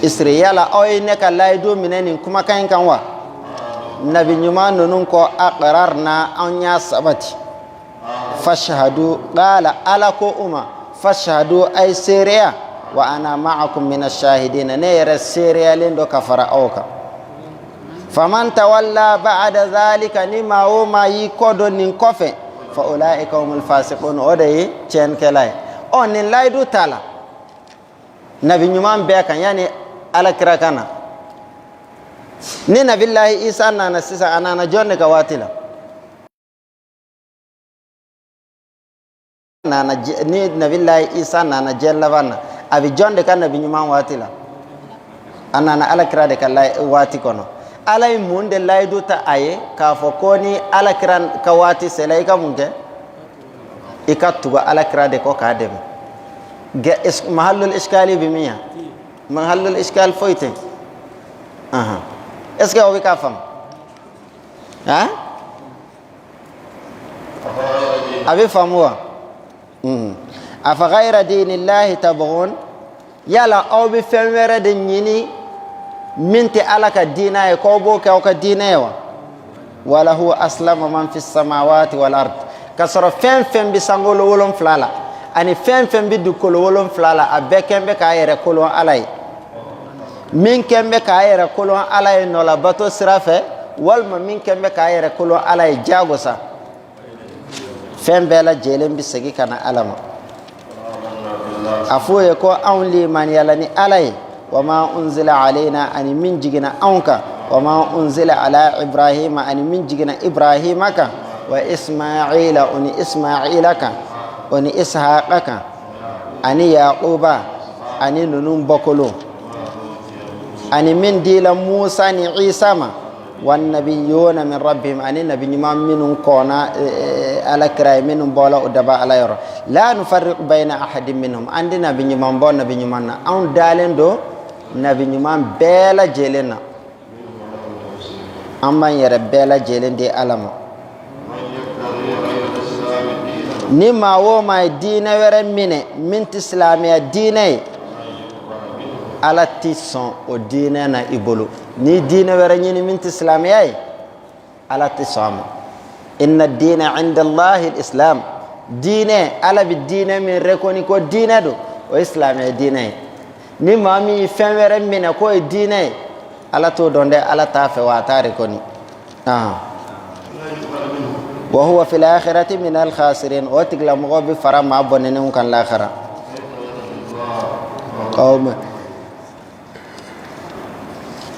S2: isri yala ayo ne ka laydu mineni kuma kan wa nabi nyuma nunun ko aqrarna anya sabati fashhadu qala ala ko uma fashhadu ay siriya wa ana ma'akum min ash-shahidin ne yara siriya lindo kafara awka faman tawalla ba'da dhalika nima o ma yi kodo nin kofe fa ulaika humul fasiqun oday chen kelay on nin laydu tala nabi nyuma be kan yani ala kira kana ni nabillahi isa nana sisa anana jonne ka watila nana ni nabillahi isa nana jella vanna abi jonde kan nabi nyuma watila anana ala kira de kala wati kono alay munde laydu ta aye ka fokoni ala kira ka wati selay ka munge ikatuba ala kira de ko kadem mahallul iskali bimiya mahallul iskal foyte est-ce que on ka fam abi famwa afa ghayra dinillahi tabghun yala aw bi femwere de nyini minti alaka dina e ko bo ka dina wa wala huwa aslama man fis samawati wal ard kasoro fem bi sangolo wolon flala ani fem bi dukolo wolon flala abekembe ka yere kolon alay min kembe ka yere kolon alay no la bato sirafe walma min kembe ka yere kolon alay jagosa fembe la jelen bi segi kana alama afuye ko awli man yalani alay wama unzila alaina ani min jigina aunka wama unzila ala ibrahima ani min jigina ibrahimaka wa isma'ila uni isma'ilaka uni ishaqaka ani yaquba ani nunun bokolo ani min dila musa ni isa ma wan nabiyuna min rabbihim ani nabiyuma minun kona ala kray minun bola udaba ala yor la nufarriqu bayna ahadin minhum andi nabiyuma bon nabiyuma na on dalen do nabiyuma bela jelena amma yere bela jelende alama ni mawo ma dina were mine minti islamia dina ala tison o dina na ibolo ni dina were nyini minti islamia ala tison inna ad-dina 'inda Allah al-islam dina ala bi dina min rekoni ko dina do o islamia dina ni mami fenwere mine ko dina ala to donde ala tafe wa tare koni wa huwa fil akhirati min al khasirin o tigla mo bi fara ma bonene on kan l'akhira qawm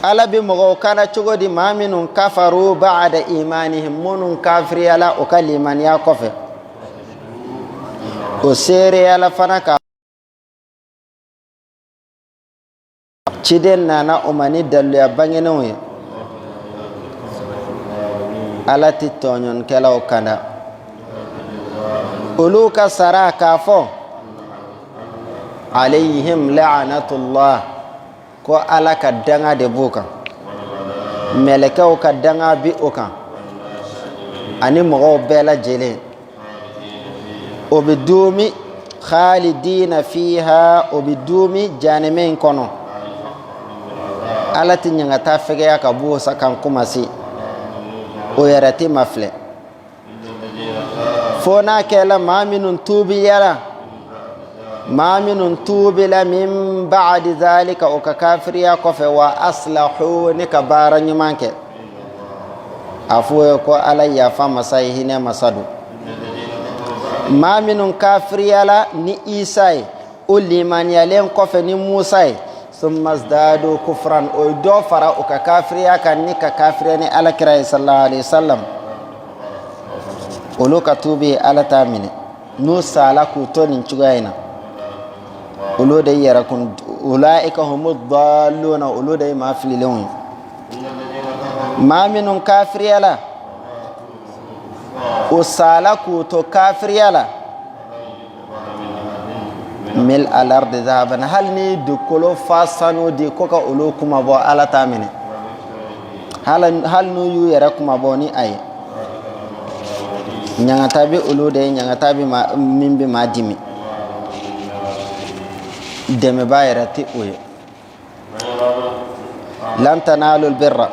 S2: ala bi mo kana chugodi maminun kafaru ba'da imanihim munun kafiri ala o kaliman ya kofe o sere ala fanaka ciden nana umani dalu ya bangene ala titonyon kela okanda uluka saraka fo alayhim la'natullah ko ala ka danga de buka meleka o ka danga bi oka ani mo bela jele o bidumi khalidina fiha o bidumi janimen kono ala tinyanga ta fege ya ka bu sakan kuma si o yarati mafle fona kela maminun tubi yara maminun tubi la min ba'di zalika o ka kafiriya kofe wa aslahu ni ka baranyu manke afuwe ko alayya fa masai hine masadu maminun kafiriya la ni isai o liman yalen kofe ni musai summa zdadu kufran o do fara o ka kafiriya kan ni ka kafiriya ni ala kira sallallahu alaihi wasallam o loka tubi ala tamine no sala ku to nin chugaina ulu da yara kun ulaika humud dalluna ulu da ma fililun ma minun kafiriyala usalaku to kafiriyala mil alardi zahaban hal ni dukolo fasano di koka ulu kuma bo ala tamine hal nu yu yara kuma bo ni ay nyanga tabi ulu de nyanga tabi ma mimbi madimi deme bayra ti uye lan tanalu albirra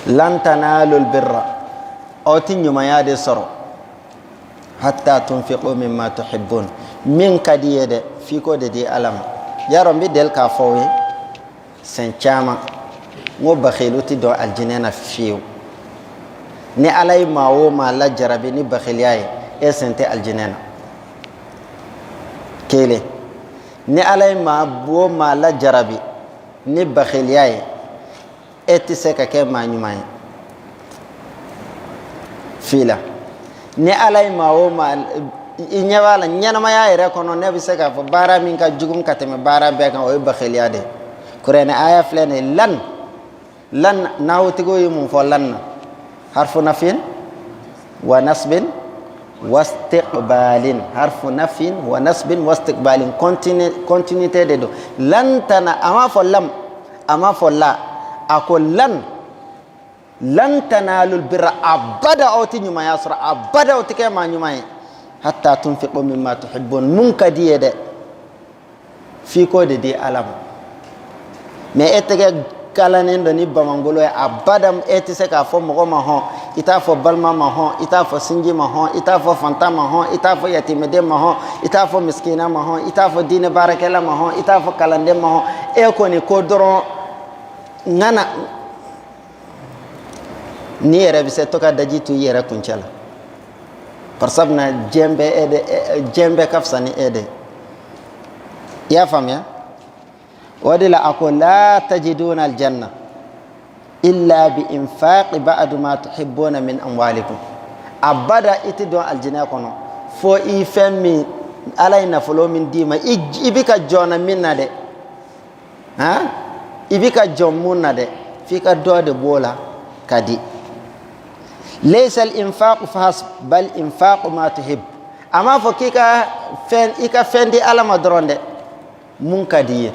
S2: lan tanalu albirra awti nyuma yade soro hatta tunfiqu mimma tuhibbun min kadiyede fiko de di alam yaro mbi del ka fowe sen chama ngo bakhiluti do aljinena fiu ni alay mawo ma la jarabi ni bakhiliyaye e sente aljinena kele ni alay ma bo ma la jarabi ni bakhiliyaye eti seka ke ma nyumay fila ni alay mawo ma inyawala nyana ma yaire kono ne bi seka fo bara min ka jugum kateme bara be kan o bakhiliyade kurene aya flene lan nawtigo yum fo lan harfu nafin wa nasbin wastiqbalin harfu nafin wa nasbin wastiqbalin continuité de do lan tana ama fo lam ama fo la akol lan tanalul birra abada awti nyuma yasra abada awti kema nyuma hatta tunfiqu mimma tuhibbun munkadiye de fi ko de di alam mais etege kalanen do ni bamangolo abadam eti se ka fo mo ma hon ita fo balma ma hon ita fo singi ma hon ita fo fanta ma hon ita fo yatimede ma hon ita fo miskina ma hon ita fo dine barakela ma hon ita fo kalande ma hon e ko ni ko doron ngana ni yere bi se to ka daji tu yere kunchala par sabna jembe kafsani ede ya famya ودلا أقول لا تجدون الجنة إلا بإنفاق بعد ما تحبون من أموالكم أبدا إتدون الجنة كنو فو إفهمي علينا فلو من ديما إبكا جونا منا دي ها إبكا جومونا دي فيكا دوا دي بولا كدي ليس الإنفاق فحسب بل إنفاق ما تحب أما فكيكا فين دي على مدرون دي منكدي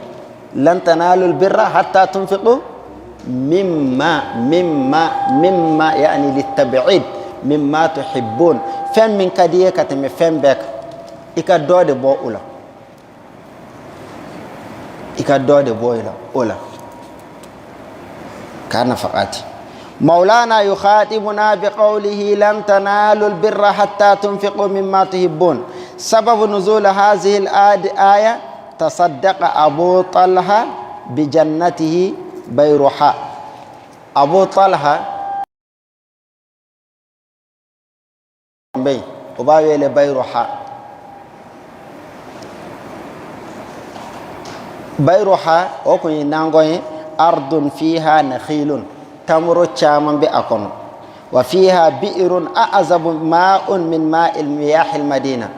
S2: لن تنالوا البر حتى تنفقوا مما يعني للتبعيد مما تحبون فم من كديه كتم فم بك إكا دود بو أولا إكا دود بو أولا كان فقط مولانا يخاطبنا بقوله لن تنالوا البر حتى تنفقوا مما تحبون سبب نزول هذه الآية تصدق أبو طلحة بجنته بيرحاء أبو طلحة بي وباوي لبيرحاء بيرحاء وكوني نانغوي أرض فيها نخيل تمر تشاما بأكون وفيها بئر أعزب ماء من ماء المياه المدينة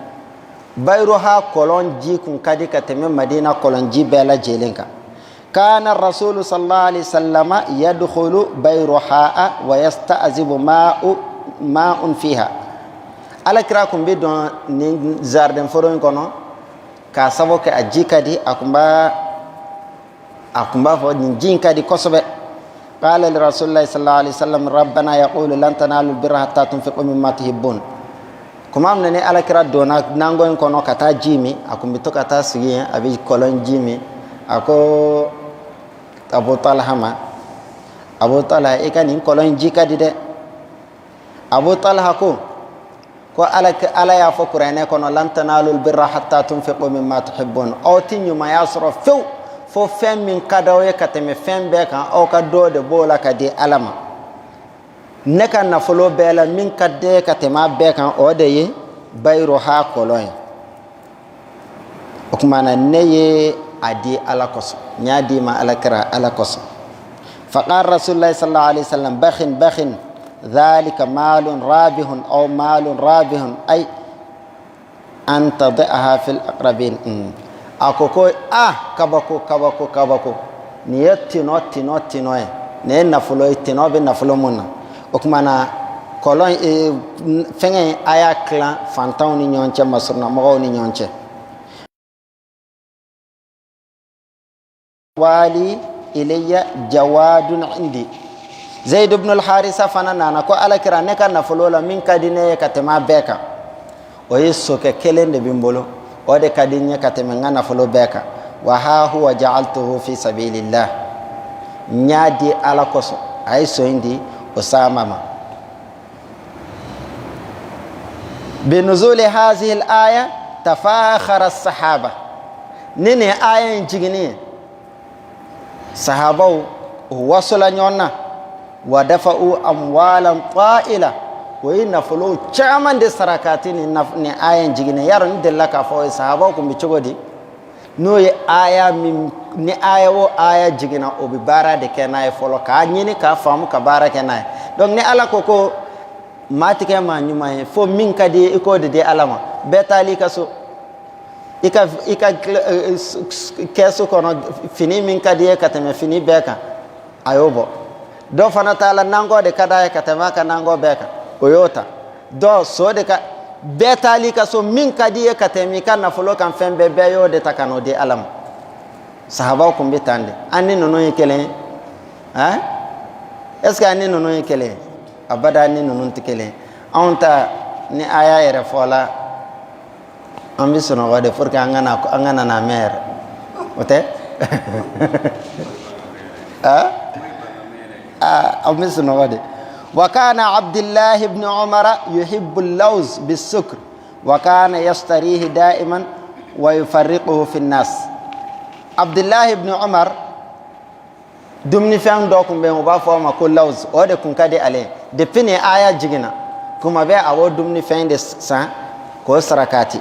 S2: بيرها كولون جي كون كادي كتم مدينة كولون جي بلا جيلينكا كان الرسول صلى الله عليه وسلم يدخل بيرحاء ويستعذب ماء فيها على كراكم بدون زاردن فورون كونو كاسابو كاجي كادي اكمبا فو نجين كادي كوسبه قال لرسول الله صلى الله عليه وسلم ربنا يقول لن تنالوا البر حتى تنفقوا مما تحبون kuma amne ne ala kira dona nango en kono kata jimi akumbito kata sigi abi kolon jimi ako Abu Talha ikani kolon jika dide Abu Talha ko ala ya fo qur'ane kono lan tanalul birra hatta tunfiqu mimma tuhibbun aw tinyu ma yasra fo fem min kadawe kateme fem be kan o ka do de bola ka di alama neka na folo bela min kadde katema be kan o de ye bayro ha kolon o kuma na neye adi ala kos nyaadi ma ala kira ala kos faqar rasulullah sallallahu alaihi wasallam bakhin dhalika malun rabihun aw malun rabihun ay an tad'aha fil aqrabin akoko kabako ni tino ne nafulo tino be nafulo munna o kuma na kolon fenge aya clan fantaw ni nyonche masurna mo ni nyonche wali ilayya jawadun indi zaid ibn al-harisa fanana ko alakira ne kan nafulo la min kadine katema beka o yeso ke kelende bimbolo o de kadinye katema ngana fulo beka wa ha huwa ja'altuhu fi sabilillah nyadi ala koso ay so indi usama ma binuzuli hadhihi al-aya tafakhara as-sahaba nini aya jigini sahaba wasula nyonna wa dafa'u amwalan ta'ila wa inna fulu chaman de sarakatini ni aya jigini yaro ni de laka fo sahaba ko mi chogodi no ye aya ni aya wo aya jigina o bi bara de kenay folo ka nyini ka famu ka bara kenay donc ni ala koko matike ma nyuma fo min kadi iko de alama betali kaso ika keso kono fini min kadi kateme fini beka ayobo do fana tala nango de kada katema ka nango beka oyota do so de ka betali kaso min kadi katemi kan na folo kan fembe beyo de takano de alama sahaba ko mbitande anni nono yekele ha est ce que anni nono yekele abada anni nono tikele onta ni aya ere fola ambi sono wade forka angana na mer ote ambi sono wade wa kana abdullah ibn umar yuhibbu al-lawz bis-sukr wa kana yashtarihi da'iman wa yufarriquhu fi an-nas abdullah ibn umar dumni fam do ko be mo ba fo ma ko lawz o de kun kade ale de pine aya jigina kuma be awo dumni fende sa ko sarakati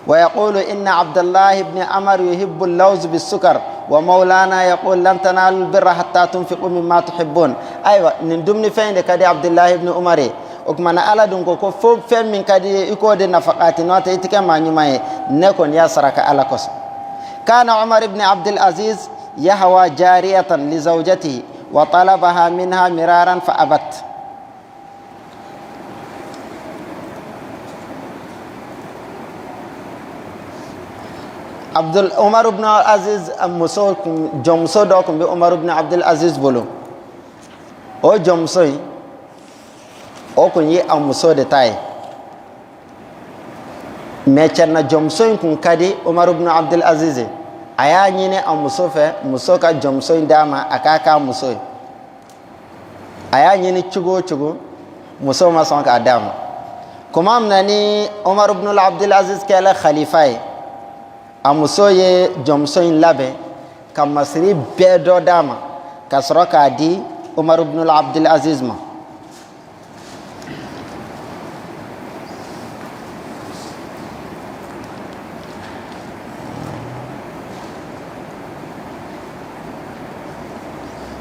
S2: wa yaqulu inna abdullah ibn umar yuhibbu al-lawz bis-sukr wa maulana yaqul lan tanalu al-birra hatta tunfiqu mimma tuhibbun aywa nin dumni fende kade abdullah ibn umar o kuma na ala dun ko fo fem min kade iko de nafaqati no ta itike ma nyumaye ne kon ya saraka ala kos كان عمر بن عبد العزيز يهوى جارية لزوجته وطلبها منها مرارا فأبت عمر بن العزيز جمسو دوكم بعمر بن عبد العزيز بولو او جمسوي او كن يي امسو de tay mecerna jomsoin kun kadi umar ibn abdul aziz aya nyine amuso fe musoka jomsoin dama akaka muso aya nyine chugo muso ma son ka dama kuma amnani umar ibn abdul aziz kala khalifai amuso ye jomsoin labe kam masri bedo dama kasroka di umar ibn abdul aziz ma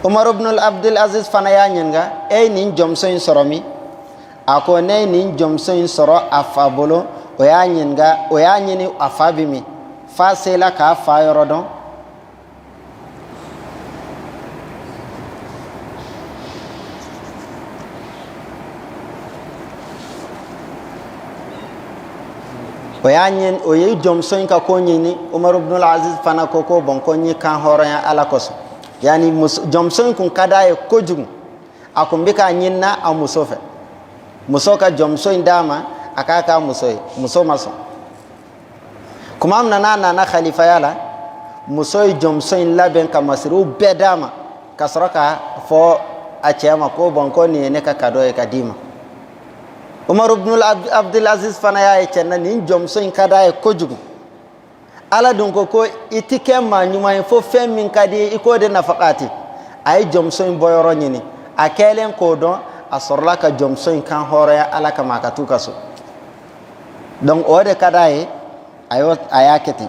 S2: Umar ibn Abdul Aziz fana ya nyanga nin jomsoin soromi ako ne nin jomsoin soro afabolo o ya nyanga o ya nyini afabimi fa sela ka fa yorodon o ya nyin o ye jomsoin ka ko nyini Umar ibn Aziz fana ko bon ko nyi kan horo ya ala koso yani jomson kun kada e kojugu akumbi ka nyinna a musofe musoka jomson dama akaka muso maso kuma amna na khalifa yala musoy jomson laben ka masru bedama kasraka fo achema ko bonko ni ne ka kado e kadima Umar ibn Abdul Aziz fana ya e chenna ni jomson kada e kojugu ala dun ko itike ma nyuma fo fem min kadi iko de nafaqati ay jomson boyoro nyini akelen ko don asorla ka jomson kan horoya ala ka makatu kaso donc o de kada e ayo ayaketi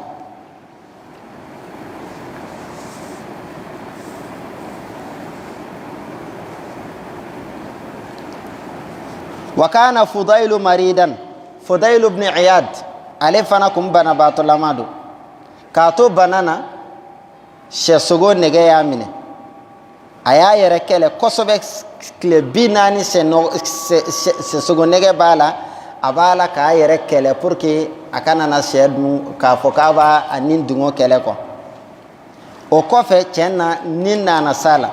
S2: wa kana Fudailu maridan, Fudailu ibn Iyad ale fana kun banabaatɔlama don k'a to bana na sɛsogo nɛgɛ y'a minɛ a y'a yɛrɛ kɛlɛ kosɛbɛ tile 40 sɛsogo nɛgɛ b'a la a b'a la k'a yɛrɛ kɛlɛ pour que a kana na sɛ dun k'a fɔ k'a b'a a ni dungo kɛlɛ kɔ o kɔfɛ cɛ na ni nana s'a la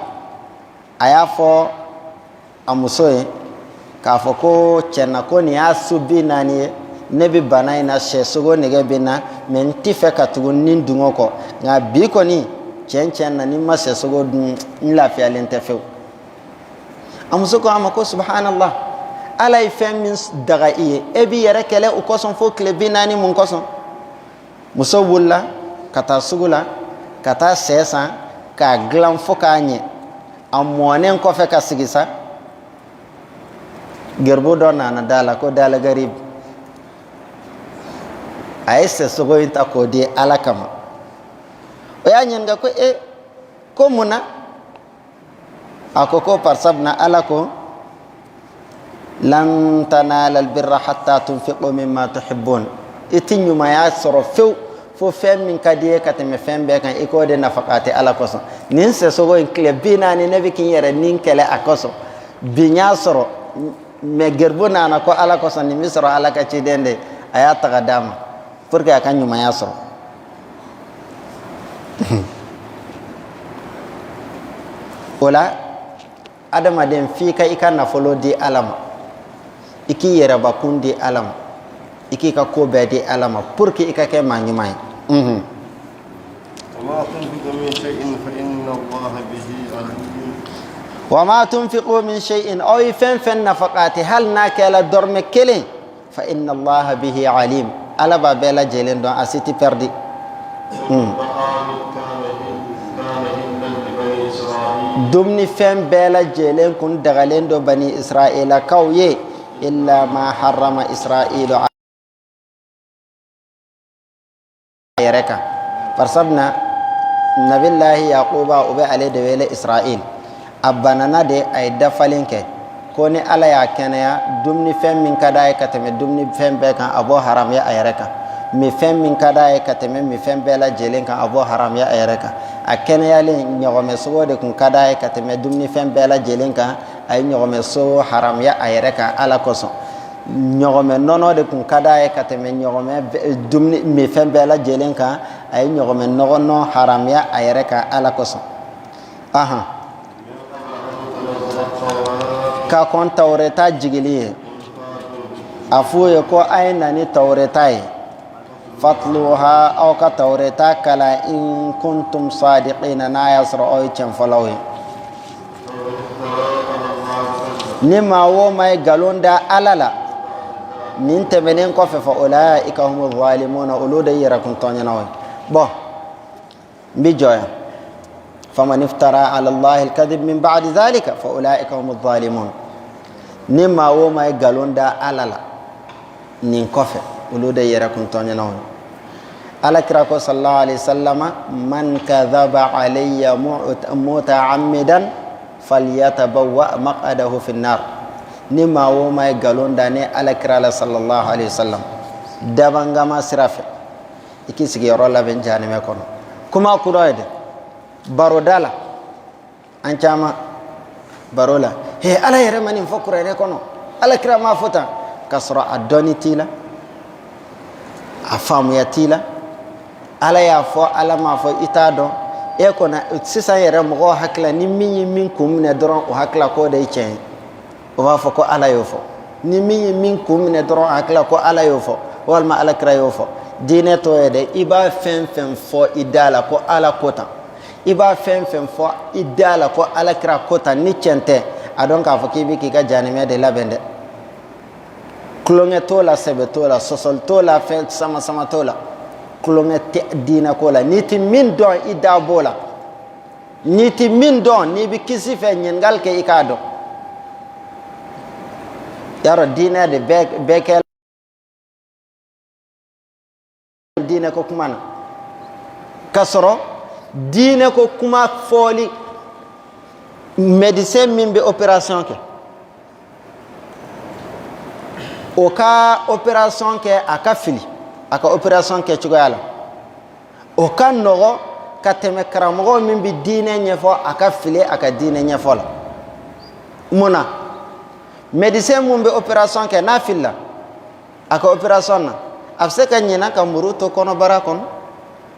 S2: a y'a fɔ a muso ye k'a fɔ ko cɛ na ko nin y'a su 40 ye ne bɛ bana in na sɛsogo nɛgɛ bɛ na mais n tɛ fɛ ka tugu ni dungo kɔ nka bi kɔni tiɲɛ na ni ma sɛsogo dun n lafiyalen tɛ fewu a muso ko a ma ko subhanallah ala ye fɛn min daga i ye e b'i yɛrɛ kɛlɛ o kosɔn fo tile 40 mun kosɔn muso wulila ka taa sugu la ka taa sɛ san k'a dilan fo k'a ɲɛ a mɔnen kɔfɛ ka sigi sa garibu dɔ nana da la ko dala garib a ye sɛsogo in ta k'o di ala kama o y'a ɲininka ko ko mun na a ko parsabna ala ko lan tanala albirra hatta tunfiqu mimma tuhibbun i ti ɲumanya sɔrɔ fewu fo fɛn min ka di ye ka tɛmɛ fɛn bɛɛ kan i k'o de nafakati ala kosɔn nin sɛsogo in tile 40 ne bɛ k'i yɛrɛ nin kɛlɛ a kosɔn bi n y'a sɔrɔ mais garibu nana ko ala kosɔn nin bɛ sɔrɔ ala ka ciden de a y'a ta ka d'a ma pour que a ka ɲumanya sɔrɔ o la adamaden f'i ka i ka nafolo di ala ma i k'i yɛrɛbakun di ala ma i k'i ka ko bɛɛ di ala ma pour que i ka kɛ maa ɲuman ye wa ma tunfiqu min shay'in aw ye fɛn fɛn nafakati hali n'a kɛla dɔrɔmɛ 1 fa inna allaha bihi alim ala b'a bɛɛ lajɛlen dɔn a si tɛ pɛrdi dumuni fɛn bɛɛ lajɛlen kun dagalen dɔ bani israelakaw ye illa ma harrama israilu a yɛrɛ kan barisabuna nabilahi yaquba o bɛ ale de wele israel a banana de a ye dafalen kɛ ko ni ala y'a kɛnɛya dumuni fɛn min ka d'a ye ka tɛmɛ dumuni fɛn bɛɛ kan a b'o haramuya a yɛrɛ kan mi fɛn min ka d'a ye ka tɛmɛ mi fɛn bɛɛ lajɛlen kan a b'o haramuya a yɛrɛ kan a kɛnɛyalen ɲɔgɔmɛ sogo de kun ka d'a ye ka tɛmɛ dumuni fɛn bɛɛ lajɛlen kan a ye ɲɔgɔmɛ sogo haramuya a yɛrɛ kan ala kosɔn ɲɔgɔmɛ nɔnɔ de kun ka d'a ye ka tɛmɛ ɲɔgɔmɛ dumuni mi fɛn bɛɛ lajɛlen kan a ye ɲɔgɔmɛ nɔgɔnɔ haramuya a yɛrɛ kan ala kosɔn ka kɔn tawreta jigili ye a f'u ye ko a ye na ni tawreta ye fatluha aw ka tawreta kala in kuntum sadiqina n'a y'a sɔrɔ aw ye tiɲɛfɔlaw ye ni maa o maa ye nkalon da ala la nin tɛmɛnen kɔfɛ fa ulaika humu zalimuna olu de yɛrɛ kun tɔɲɛnaw ye bon n bi jɔ yan faman iftara ala allahi alkadib min ba'di dhalika fa ulaika humu zalimun ni maa o maa ye nkalon da ala la nin kɔfɛ olu de yɛrɛ kun tɔɲɛnaw ye alakira ko sallallahu alaihi wasallam man kadhaba alayya muta'ammidan falyatabawwa maq'adahu fi an-nar ni maa o maa ye nkalon da ne alakira la sallallahu alaihi wasallam dabangama sira fɛ i k'i sigiyɔrɔ labɛn jahanɛmɛ kɔnɔ kuma kura ye dɛ baroda la an caman baro la ala yɛrɛ ma nin fɔ kuranɛ kɔnɔ alakira m'a fɔ tan k'a sɔrɔ a dɔnni t'i la a faamuya t'i la ala y'a fɔ ala m'a fɔ i t'a dɔn e kɔni sisan yɛrɛ mɔgɔw hakili ni min ye min kun minɛ dɔrɔn o hakili k'o de ye tiɲɛ ye o b'a fɔ ko ala y'o fɔ ni min ye min kun minɛ dɔrɔn a hakili ko ala y'o fɔ walima alakira y'o fɔ diinɛ t'o ye dɛ i b'a fɛn fɛn fɔ i da la ko ala ko tan i b'a fɛn fɛn fɔ i da la ko alakira ko tan ni tiɲɛ tɛ a dɔn k'a fɔ k'i bɛ k'i ka jahanɛmɛ de labɛn dɛ kulonkɛ t'o la sɛbɛ t'o la sɔsɔli t'o la fɛn sama sama t'o la kulonkɛ tɛ diinɛ ko la n'i ti min dɔn i da b'o la n'i ti min dɔn n'i bɛ kisi fɛ ɲininkali kɛ i k'a dɔn yarɔ diinɛ de bɛɛ kɛ diinɛ ko kuma na ka sɔrɔ diinɛ ko kuma fɔli médecin min bɛ opération kɛ o ka opération kɛ a ka fili a ka opération kɛ cogoya la o ka nɔgɔ ka tɛmɛ karamɔgɔ min bɛ diinɛ ɲɛfɔ a ka fili a ka diinɛ ɲɛfɔ la mun na médecin mun bɛ opération kɛ n'a filila a ka opération na a bɛ se ka ɲinɛ ka muru to kɔnɔbara kɔnɔ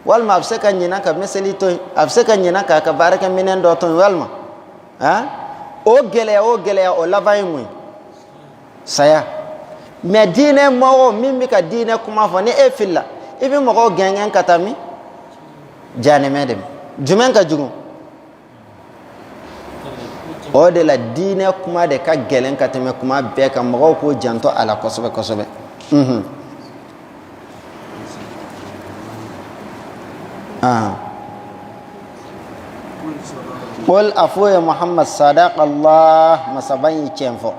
S2: walima a bɛ se ka ɲinɛ ka miseli to yen a bɛ se ka ɲinɛ k'a ka baarakɛminɛn dɔ to yen walima o gɛlɛya o laban ye mun ye saya mais diinɛ mɔgɔ min bɛ ka diinɛ kuma fɔ ni e filila i bɛ mɔgɔw gɛngɛn ka taa min jahanɛmɛ de jumɛn ka jugu o de la diinɛ kuma de ka gɛlɛn ka tɛmɛ kuma bɛɛ kan mɔgɔw k'o janto a la kosɛbɛ kosɛbɛ قل أفوه محمد صدق الله مسبني تشنفو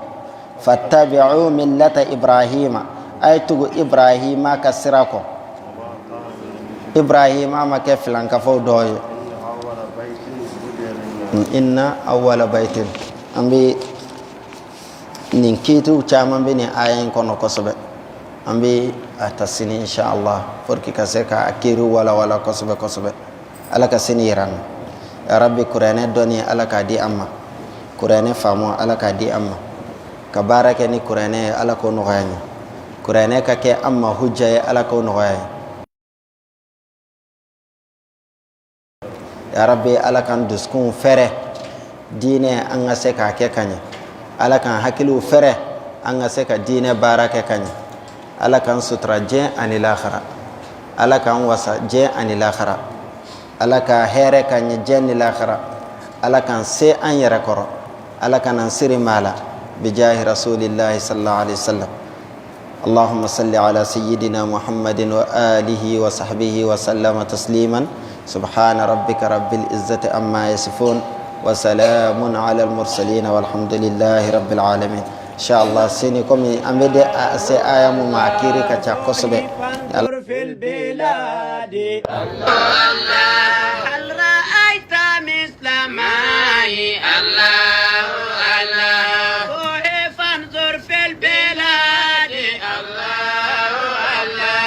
S2: فاتبعوا ملة إبراهيم أيتو إبراهيم كسركو إبراهيم ما كفلان كفو دوي إن أول بيت أمبي نكيتو تشامن بني آيين كونو كسبة أمبي أتسني إن شاء الله فركي كسرك أكيرو ولا كسبة كسبة على كسني يران ya rabbi kurane doni ala ka di amma kurane famo ala ka di amma ka barake ni kurane ala ko no gayani kurane ka ke amma hujja ala ko no gayani ya rabbi ala kan duskun fere dine an ga se ka ke kanya ala kan hakilu fere an ga se ka dine barake kanya ala kan sutra je anil akhirah ala kan wasa je anil akhirah ala ka here ka ɲɛ jɛn ni lahara ala kan se an yɛrɛ kɔrɔ ala ka nan siri mala bijahi rasulillahi sallallahu alaihi wasallam اللهم صل على سيدنا محمد وآله وصحبه وسلم تسليما سبحان ربك رب العزة عما يصفون وسلام على المرسلين والحمد لله رب العالمين إن شاء الله سينكم أمد أسي آية مماكيري كتاكسب
S3: في البلاد الله هل رأيت مثل ماي الله الله فانظر في البلاد الله الله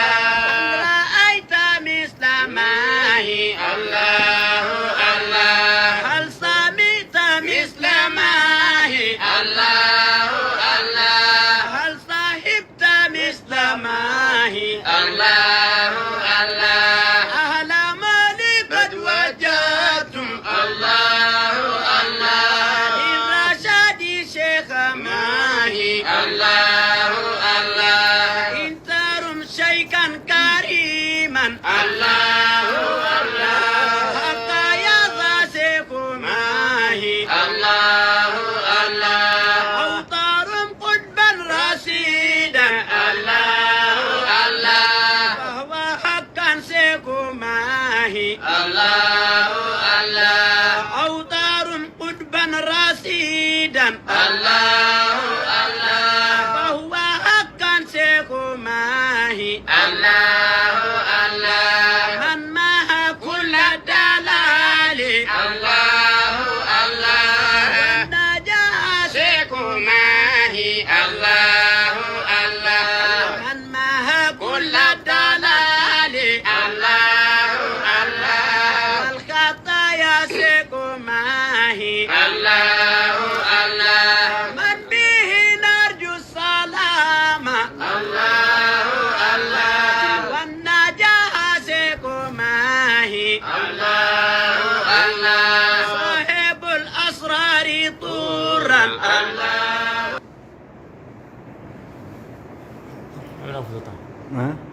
S3: هل رأيت مثل ماي الله الله هل سمعت مثل ماي الله الله هل صاحبت مثل ماي الله الله أهل مالي قد وجدتم الله الله إن رشادي شيخ ماهي الله الله إن ترم شيخا كريما الله الله حتى يغاسق ماهي الله الله أو ترم قطبا رشيدا الله فهو حقا سيكماهي الله الله أوتار قطبا رصيدا الله الله فهو حقا سيكماهي الله الله من معها كل دلال الله الله والنجاة سيكماهي الله الله من معها كل دلال الله الله والخطايا سيكماهي الله الله من به نرجو السلام الله الله والنجاة سيكماهي الله الله صاحب الأسرار طورا الله
S2: ها